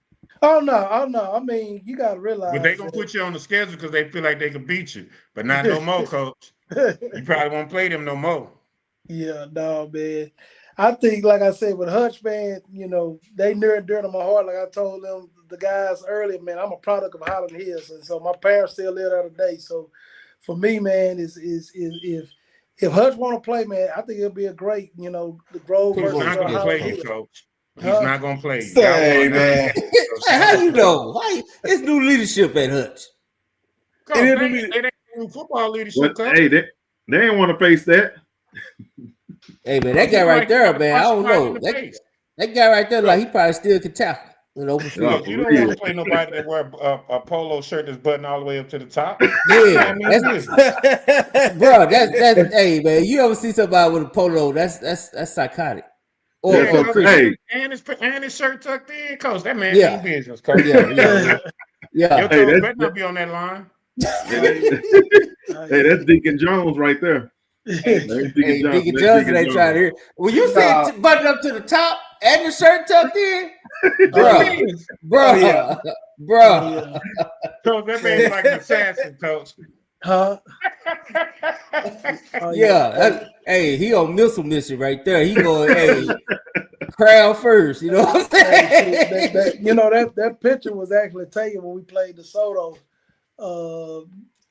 Oh no. I mean, you got to realize. But they going to put you on the schedule because they feel like they can beat you. But not no more, Coach. You probably won't play them no more. Yeah, no, man. I think, like I said, with Hutch, man, they near and dear to my heart. Like I told them, the guys earlier, man, I'm a product of Highland Hills. And so my parents still live there today. So for me, man, if Hutch want to play, man, I think it'll be a great, the Grove versus He's not going to play you, Coach. He's not going to play you. Say, man. How you know? It's new leadership at Hutch. Coach, they ain't new football leadership, Coach. Hey, they ain't want to face that. Hey, man, that guy right there, man, I don't know. That guy right there, like, he probably still can tackle. An open field. But you don't want to play nobody that wear a polo shirt that's buttoned all the way up to the top. Yeah, bro. That's hey man. You ever see somebody with a polo? That's psychotic. Or hey, and his shirt tucked in, coach. That man ain't business, coach. Yeah. Your toes better not be on that line. Hey, that's Deacon Jones right there. Deacon Jones ain't trying to hear. When you say button up to the top and the shirt tucked in, bro. Coach, that man's like an assassin, coach. Huh? Hey, he on missile mission right there. He going, crowd first. You know what I'm saying? That picture was actually taken when we played DeSoto.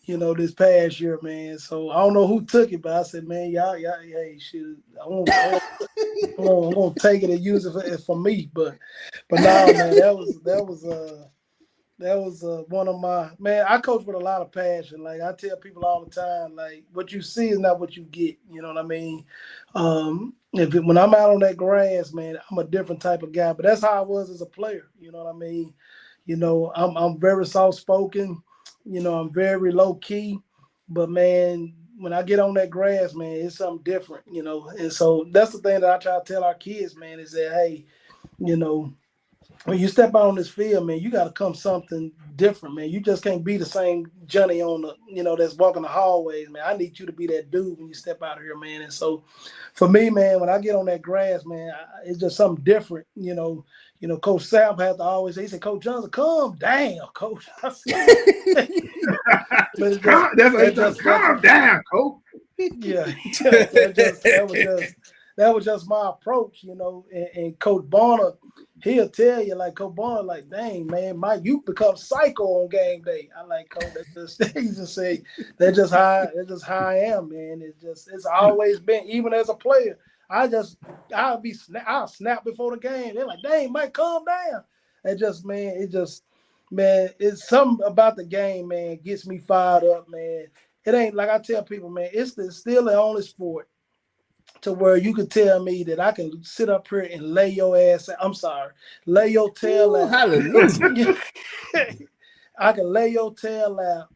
This past year, man. So I don't know who took it, but I said, man, y'all, hey, shit, I'm gonna take it and use it for me. But no, man, that was one of my, man. I coach with a lot of passion. Like I tell people all the time, like what you see is not what you get. You know what I mean? When I'm out on that grass, man, I'm a different type of guy. But that's how I was as a player. You know what I mean? I'm very soft spoken. I'm very low key, but man, when I get on that grass, man, it's something different, and so that's the thing that I try to tell our kids, man, is that, hey, when you step out on this field, man, you got to come something different, man. You just can't be the same Johnny on the, that's walking the hallways, man. I need you to be that dude when you step out of here, man. And so for me, man, when I get on that grass, man, it's just something different, Coach Sam had to always say, he said, Coach Johnson, calm down, Coach. Calm down, Coach. Yeah, that was just my approach, and Coach Bonner, he'll tell you, like, Coach Bonner, like, dang, man, you become psycho on game day. I like, Coach, he just say, that's just how I am, man. It's always been, even as a player, I'll snap before the game. They're like, dang, Mike, calm down. It's something about the game, man, gets me fired up, man. It ain't, like I tell people, man, it's still the only sport to where you could tell me that I can sit up here and lay your tail out. Hallelujah. I can lay your tail out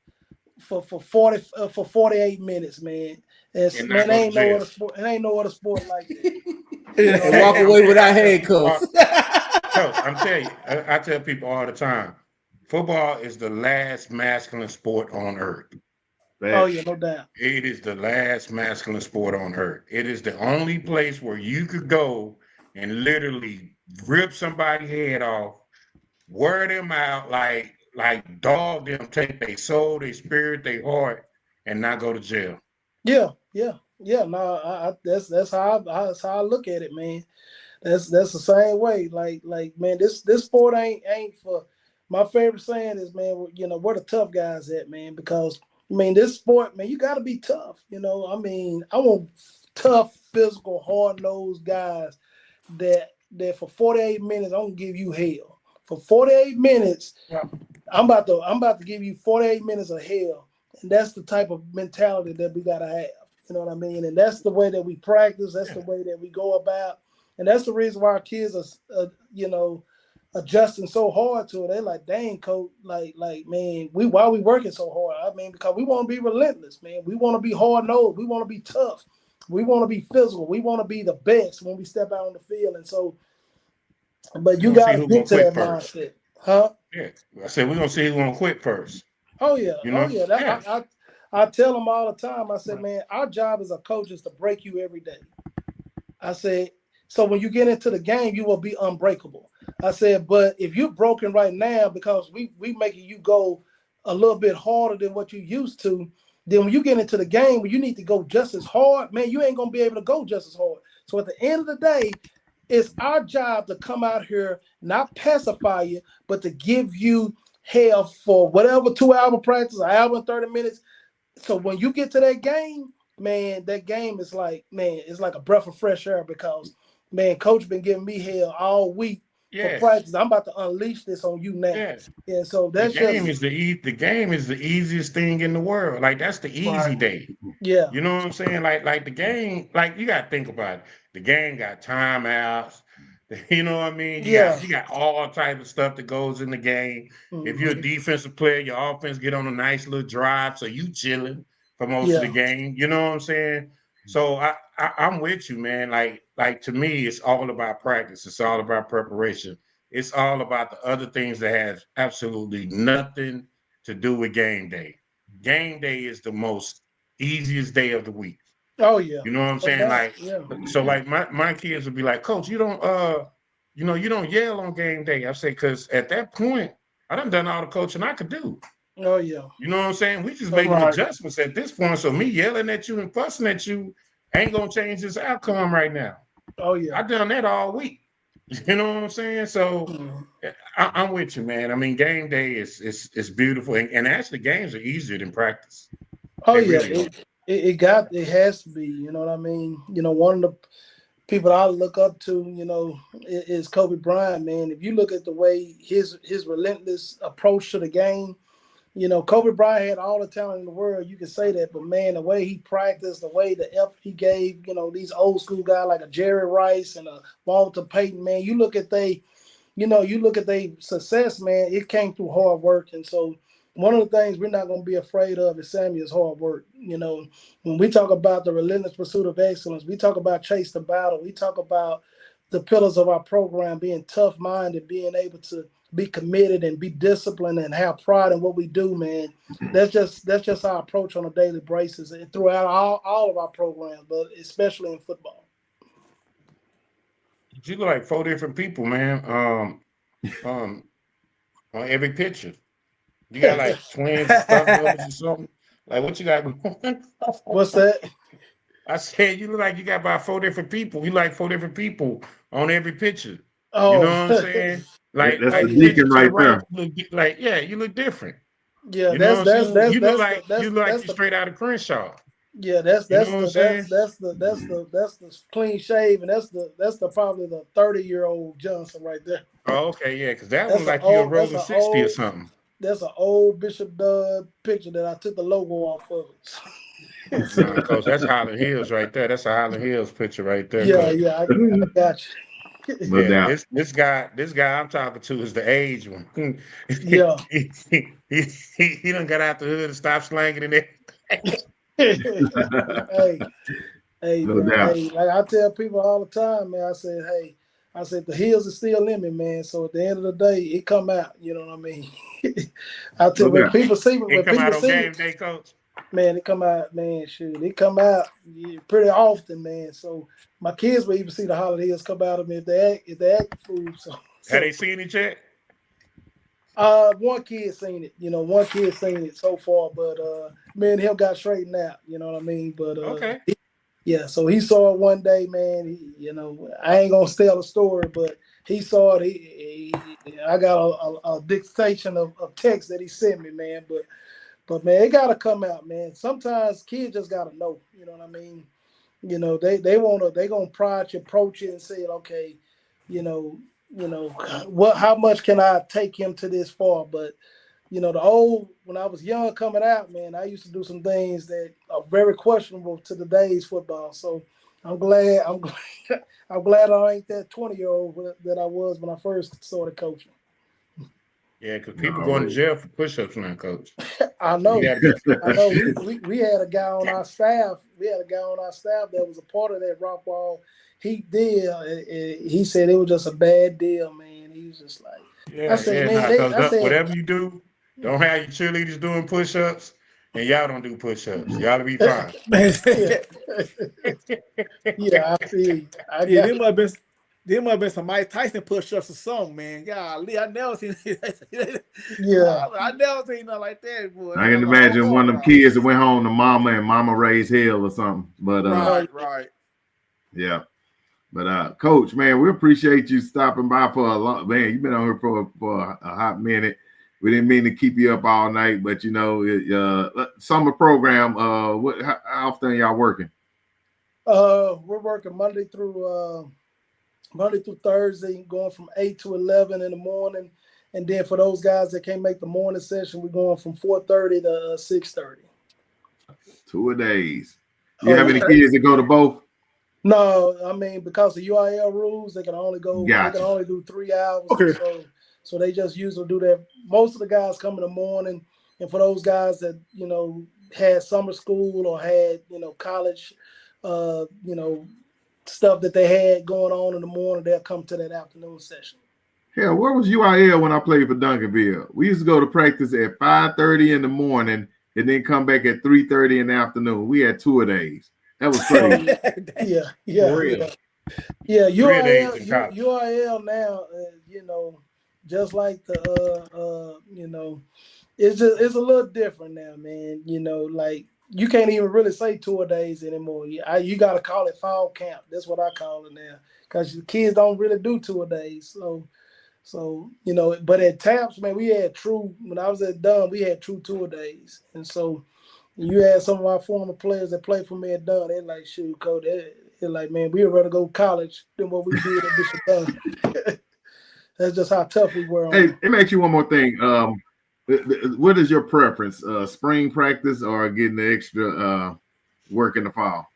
for 48 minutes, man. Man, ain't no other sport like that. And walk away without handcuffs. Coach, I'm telling you, I tell people all the time, football is the last masculine sport on earth. Oh, yeah, no doubt. It is the last masculine sport on earth. It is the only place where you could go and literally rip somebody's head off, wear them out, like dog them, take their soul, their spirit, their heart, and not go to jail. Yeah. No, that's how I look at it, man. That's the same way. Like man, this sport ain't for. My favorite saying is, man, where the tough guys at, man, because this sport, man, you got to be tough. I want tough, physical, hard-nosed guys that for 48 minutes, I'm gonna give you hell. For 48 minutes, I'm about to give you 48 minutes of hell, and that's the type of mentality that we gotta have. You know what I mean? And that's the way that we practice. That's the way that we go about, and that's the reason why our kids are, adjusting so hard to it. They're like, dang, coach, like, man, why we working so hard? Because we want to be relentless, man. We want to be hard-nosed. We want to be tough. We want to be physical. We want to be the best when we step out on the field. And so, but you got to get to that mindset. Huh? Yeah. I said, we're going to see who's going to quit first. Oh, yeah. I tell them all the time. I said, man, our job as a coach is to break you every day. I said, so when you get into the game, you will be unbreakable. I said, but if you're broken right now because we making you go a little bit harder than what you used to, then when you get into the game where you need to go just as hard, man, you ain't going to be able to go just as hard. So at the end of the day, it's our job to come out here, not pacify you, but to give you hell for whatever 2-hour practice, an hour and 30 minutes. So when you get to that game, man, that game is like, man, it's like a breath of fresh air because, man, coach been giving me hell all week. For practice, I'm about to unleash this on you now. Yes. Yeah, so that's the game is the easiest thing in the world. Like that's the easy day. Yeah, you know what I'm saying? Like the game, like you got to think about it. The game got timeouts. You know what I mean? You got all type of stuff that goes in the game. If you're a defensive player, your offense get on a nice little drive, so you chilling for most of the game. You know what I'm saying? So I'm with you, man. Like to me, it's all about practice. It's all about preparation. It's all about the other things that has absolutely nothing to do with game day. Game day is the most easiest day of the week. Oh yeah. You know what I'm saying? Like, so like my kids would be like, Coach, you don't you don't yell on game day. I say, because at that point, I done all the coaching I could do. Oh yeah. You know what I'm saying? We just making adjustments at this point. So me yelling at you and fussing at you ain't gonna change this outcome right now. Oh yeah. I done that all week. You know what I'm saying? So I'm with you, man. I mean, game day is beautiful, and actually games are easier than practice. Oh yeah, really it has to be. You know what I mean? You know, one of the people I look up to, you know, is Kobe Bryant. Man, if you look at the way his relentless approach to the game, you know, Kobe Bryant had all the talent in the world. You can say that, but man, the way he practiced, the way the effort he gave, you know, these old school guys like a Jerry Rice and a Walter Payton, man, you look at their success, man, it came through hard work. And so one of the things we're not going to be afraid of is Samuel's hard work. You know, when we talk about the relentless pursuit of excellence, we talk about chase the battle, we talk about the pillars of our program being tough-minded, being able to be committed and be disciplined and have pride in what we do, man. That's just our approach on a daily basis and throughout all of our programs, but especially in football. You look like 4 different people, man. On every picture. You got like twins and stuff brothers or something. Like what you got going? What's that? I said you look like you got about 4 different people. You like 4 different people on every picture. Oh, you know what I'm saying? Like that's like the deacon right there. You look different. Yeah, you look like you're straight out of Crenshaw. Yeah, that's the clean shave, and that's the probably the 30-year-old Johnson right there. Oh, okay, yeah, because that one like you're rolling 60 or something. That's an old Bishop Dud picture that I took the logo off of it. Coach, that's Highland Hills right there. That's a Highland Hills picture right there. Yeah, I got you. This guy I'm talking to is the age one. Yeah. he done got out the hood and stopped slanging in there. Hey, like I tell people all the time, man, I said the heels are still in me, man. So at the end of the day, it come out. You know what I mean? I tell when people see me, game day, Coach. Man, it come out, man. Shoot, it come out pretty often, man. So my kids will even see the Holland Hills come out of me if they act fool. So have they seen it yet? One kid seen it. You know, one kid seen it so far, but me and him got straightened out. You know what I mean? But okay. Yeah, so he saw it one day, man. You know, I ain't gonna tell the story, but he saw it. I got a dictation of text that he sent me, man. But man, it gotta come out, man. Sometimes kids just gotta know. You know what I mean? You know, they gonna pride your approach it and say, okay, you know, how much can I take him to this far? But you know, when I was young coming out, man, I used to do some things that are very questionable to today's football. So I'm glad I ain't that 20-year-old that I was when I first started coaching. Yeah, because people going to jail for push-ups now, Coach. I know. I know. We had a guy on our staff. That was a part of that rock wall. He said it was just a bad deal, man. He was just like, whatever you do, don't have your cheerleaders doing push-ups, and y'all don't do push-ups. Y'all be fine. Yeah, I see. There might have been some Mike Tyson push-ups or something, man. Golly, I never seen Yeah. I never seen nothing like that, boy. I can imagine one of them kids that went home to mama and mama raised hell or something. But right. Yeah. But Coach, man, we appreciate you stopping by for a long man. You've been on here for a hot minute. We didn't mean to keep you up all night, but you know, summer program. How often are y'all working? We're working Monday through Thursday, going from 8 to 11 in the morning, and then for those guys that can't make the morning session, we're going from 4:30 to 6:30. 2 days. You have any kids that go to both? No, I mean, because of UIL rules, they can only go. Gotcha. They can only do 3 hours. Okay. So they just usually do that. Most of the guys come in the morning, and for those guys that had summer school or had college, stuff that they had going on in the morning, they'll come to that afternoon session. Hell, where was UIL when I played for Duncanville? We used to go to practice at 5:30 in the morning and then come back at 3:30 in the afternoon. We had 2 days. That was crazy. Yeah. UIL now, just like the it's a little different now, man. Like you can't even really say 2 days anymore. You got to call it fall camp. That's what I call it now, because the kids don't really do 2 days. So but at TAPS, man, we had when I was at Dunn, we had true 2 days, and so. You had some of our former players that played for me at Dunn. They're like, shoot, coach, they're like, man, we'd rather go to college than what we did at Bishop Dunn. That's just how tough we were. Hey, let me ask you one more thing. What is your preference? Spring practice or getting the extra work in the fall?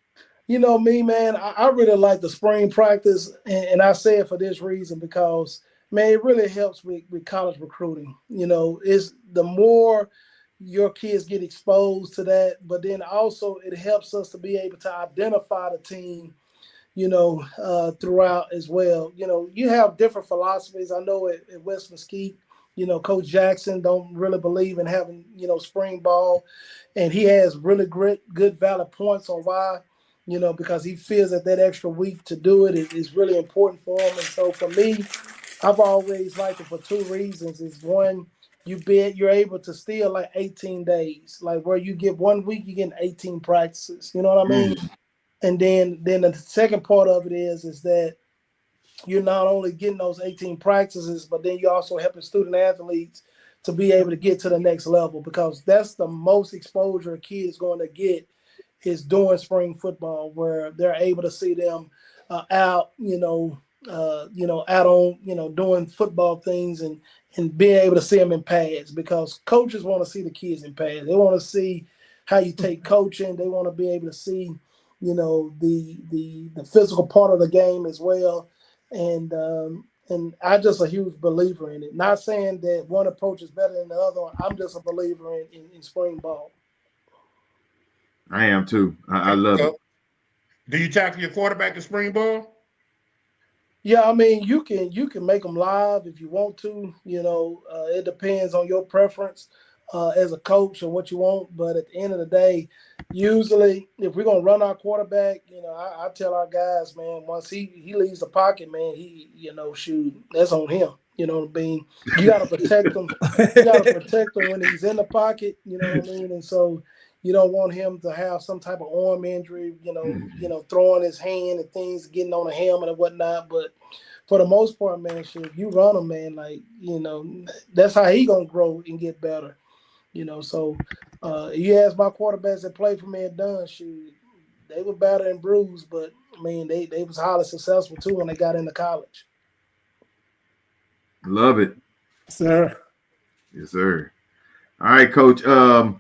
Me, man, I really like the spring practice, and I say it for this reason because, man, it really helps with college recruiting. It's the more your kids get exposed to that, but then also it helps us to be able to identify the team, throughout as well. You have different philosophies. I know at West Mesquite, Coach Jackson don't really believe in having, spring ball, and he has really good valid points on why, because he feels that extra week to do it is really important for him. And so for me, I've always liked it for 2 reasons. Is one, you're able to steal like 18 days, like where you get 1 week, you get 18 practices. You know what I mean? And then the second part of it is that you're not only getting those 18 practices, but then you're also helping student athletes to be able to get to the next level, because that's the most exposure a kid is going to get is during spring football, where they're able to see them out, out on, doing football things and being able to see them in pads, because coaches want to see the kids in pads. They want to see how you take coaching. They want to be able to see, the physical part of the game as well. And I'm just a huge believer in it. Not saying that one approach is better than the other. I'm just a believer in spring ball. I am too. I love it. Do you tackle your quarterback in spring ball? Yeah, I mean, you can make them live if you want to. It depends on your preference as a coach and what you want. But at the end of the day, usually if we're gonna run our quarterback, I tell our guys, man, once he leaves the pocket, man, shoot, that's on him. You know what I mean? You got to protect him. You got to protect him when he's in the pocket. You know what I mean? And so you don't want him to have some type of arm injury, throwing his hand and things, getting on a helmet and whatnot. But for the most part, man, shit, you run him, man, like, that's how he going to grow and get better. So you ask my quarterbacks that played for me at Dunn, shoot, they were battered and bruised, but, I mean, they was highly successful, too, when they got into college. Love it. Sir. Yes, sir. All right, Coach. I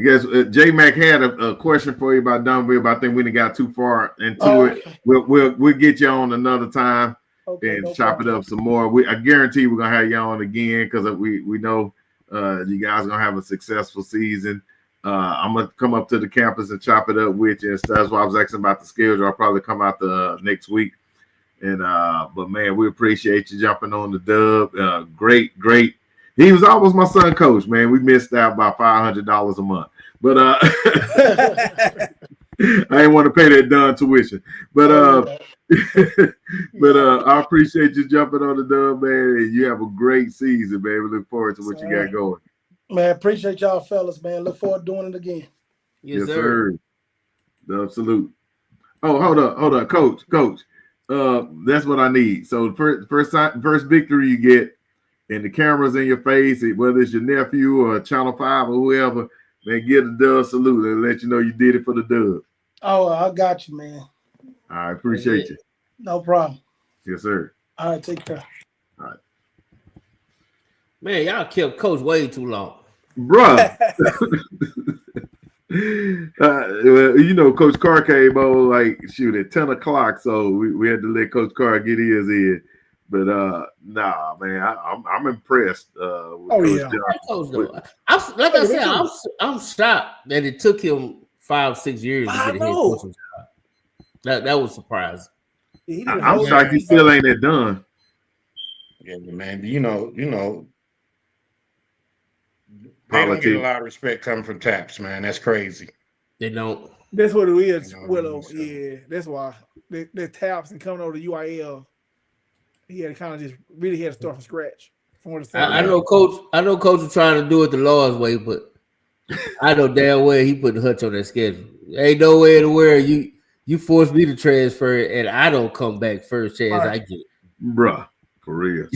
guess J Mac had a question for you about Dunville, but I think we didn't got too far into it. We'll get you on another time and chop it up some more. I guarantee we're gonna have you on again because we know you guys are gonna have a successful season. I'm gonna come up to the campus and chop it up with you and stuff. That's why I was asking about the schedule. I'll probably come out the next week. And but man, we appreciate you jumping on the dub. Great. He was almost my son coach, man. We missed out by $500 a month. But I didn't want to pay that Dunn tuition. But I appreciate you jumping on the dub, man. And you have a great season, man. We look forward to what you got going. Man, appreciate y'all fellas, man. Look forward to doing it again. Yes, sir. Dub salute. Oh, hold up, Coach. That's what I need. So first victory you get, and the camera's in your face, whether it's your nephew or Channel 5 or whoever, man, give the dub salute and let you know you did it for the dub. Oh, I got you, man. I appreciate you. No problem. Yes, sir. All right, take care. All right. Man, y'all kept Coach way too long. Bruh. You know, Coach Carr came on like shoot at 10 o'clock, so we had to let Coach Carr get his in. But nah, man, I'm impressed. With Coach Johnson. I'm shocked that it took him 5-6 years to get a head coaching job. That was surprising. I'm shocked he still ain't that done. Yeah, man. You know, they don't get a lot of respect coming from Taps, man. That's crazy. They don't. That's what it is, Willow. Yeah, that's why the Taps and coming over to UIL. He had to kind of just really had to start from scratch. I know Coach was trying to do it the Lord's way, but I know damn well he put the Hutch on that schedule. Ain't no way in the world you force me to transfer and I don't come back first chance I get. Bruh, for real.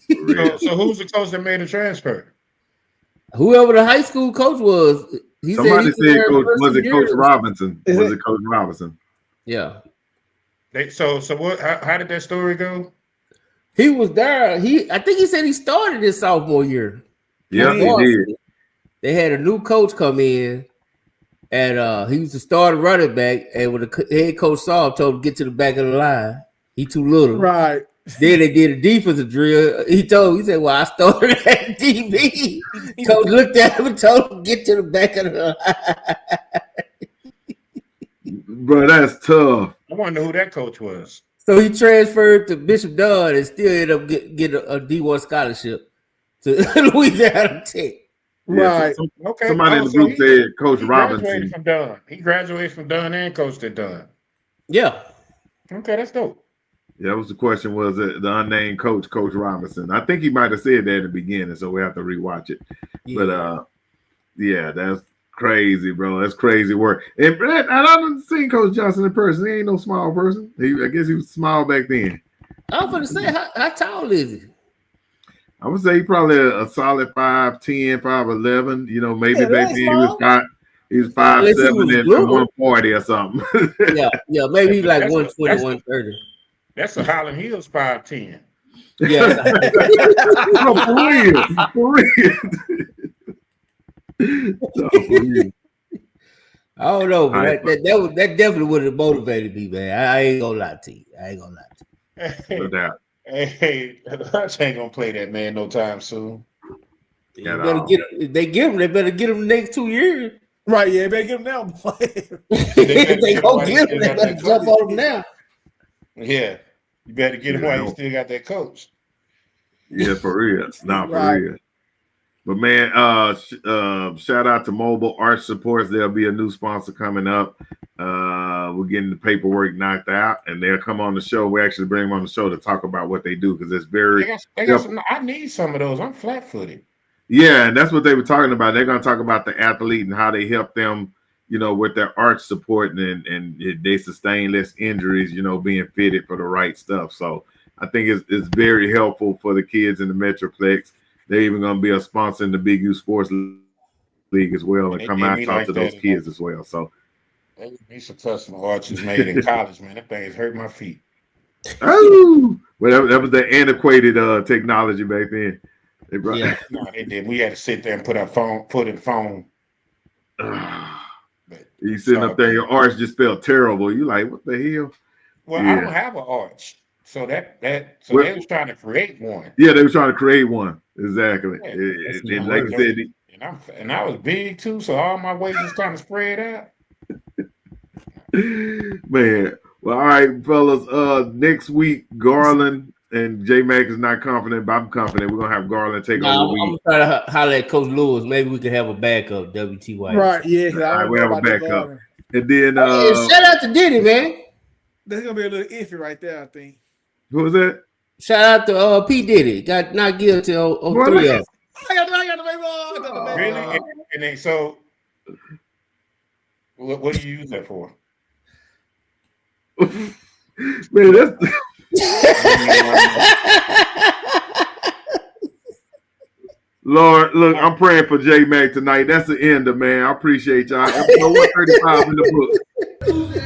So who's the coach that made the transfer? Whoever the high school coach was. Somebody said was it Coach Robinson? Was it Coach Robinson? Yeah. So what? How did that story go? He was there. I think he said he started his sophomore year. Yeah, he did. They had a new coach come in, and he was the starting running back. And when the head coach saw him, told him to get to the back of the line. He too little. Right. Then they did a defensive drill. He said, "Well, I started at DB." Coach looked at him and told him, "Get to the back of the line." Bro, that's tough. I wonder who that coach was. So he transferred to Bishop Dunn and still ended up getting a D1 scholarship to Louisiana Tech. Right. Okay. Somebody in the group said Coach Robinson. Graduated from Dunn. He graduated from Dunn and coached at Dunn. Yeah. Okay, that's dope. Yeah, that was the question. Was it the unnamed coach, Coach Robinson? I think he might have said that in the beginning, so we have to rewatch it. Yeah. But yeah, that's crazy, bro. That's crazy work. And Brett, I haven't seen Coach Johnson in person. He ain't no small person. I guess he was small back then. I was going to say, how tall is he? I would say he probably a solid 5'10", 5'11". You know, maybe back then he was 5'7" and 140 or something. yeah, maybe he's like 120, 130. That's a Highland Hills 5'10". Yeah. For real. No, for real. I don't know, but that definitely would have motivated me, man. I ain't gonna lie to you. No doubt. Hey, Hutch ain't gonna play that man no time soon. They better get him the next 2 years. Right, yeah, they better get him now, boy. they gonna get him. They better jump on him now. Yeah, you better get him while you still got that coach. Yeah, for real. Nah, for real. But man, shout out to Mobile Arch Supports. There'll be a new sponsor coming up. We're getting the paperwork knocked out, and they'll come on the show. We actually bring them on the show to talk about what they do because it's very. I need some of those. I'm flat-footed. Yeah, and that's what they were talking about. They're going to talk about the athlete and how they help them, you know, with their arch support and they sustain less injuries, you know, being fitted for the right stuff. So I think it's very helpful for the kids in the Metroplex. They're even going to be a sponsor in the Big U Sports League as well and come out and talk to those kids as well. So there would be some custom arches made in college, man. That thing has hurt my feet. Oh, well, that was the antiquated technology back then. Yeah, no, they did. We had to sit there and put in foam. You sitting up there, your arch just felt terrible. You like, what the hell? Well, I don't have an arch. So they was trying to create one. Yeah, they were trying to create one. Exactly. Yeah, and like I said, and I was big too, so all my weight was kind of spread out. Man, well, all right, fellas. Next week, Garland and J Mac is not confident, but I'm confident we're gonna have Garland take over the week. I'm trying to holler at Coach Lewis. Maybe we can have a backup. WTY. Right? Yeah. All right, we have a backup. And then shout out to Diddy, man. That's gonna be a little iffy right there, I think. Who was that? Shout out to P. Diddy. Got not guilty on 3 of them. I got the baby. Really? And then, so, what do you use that for? Man, that's. Lord, look, I'm praying for J Mac tonight. That's the end of man. I appreciate y'all. Episode 135 in the book.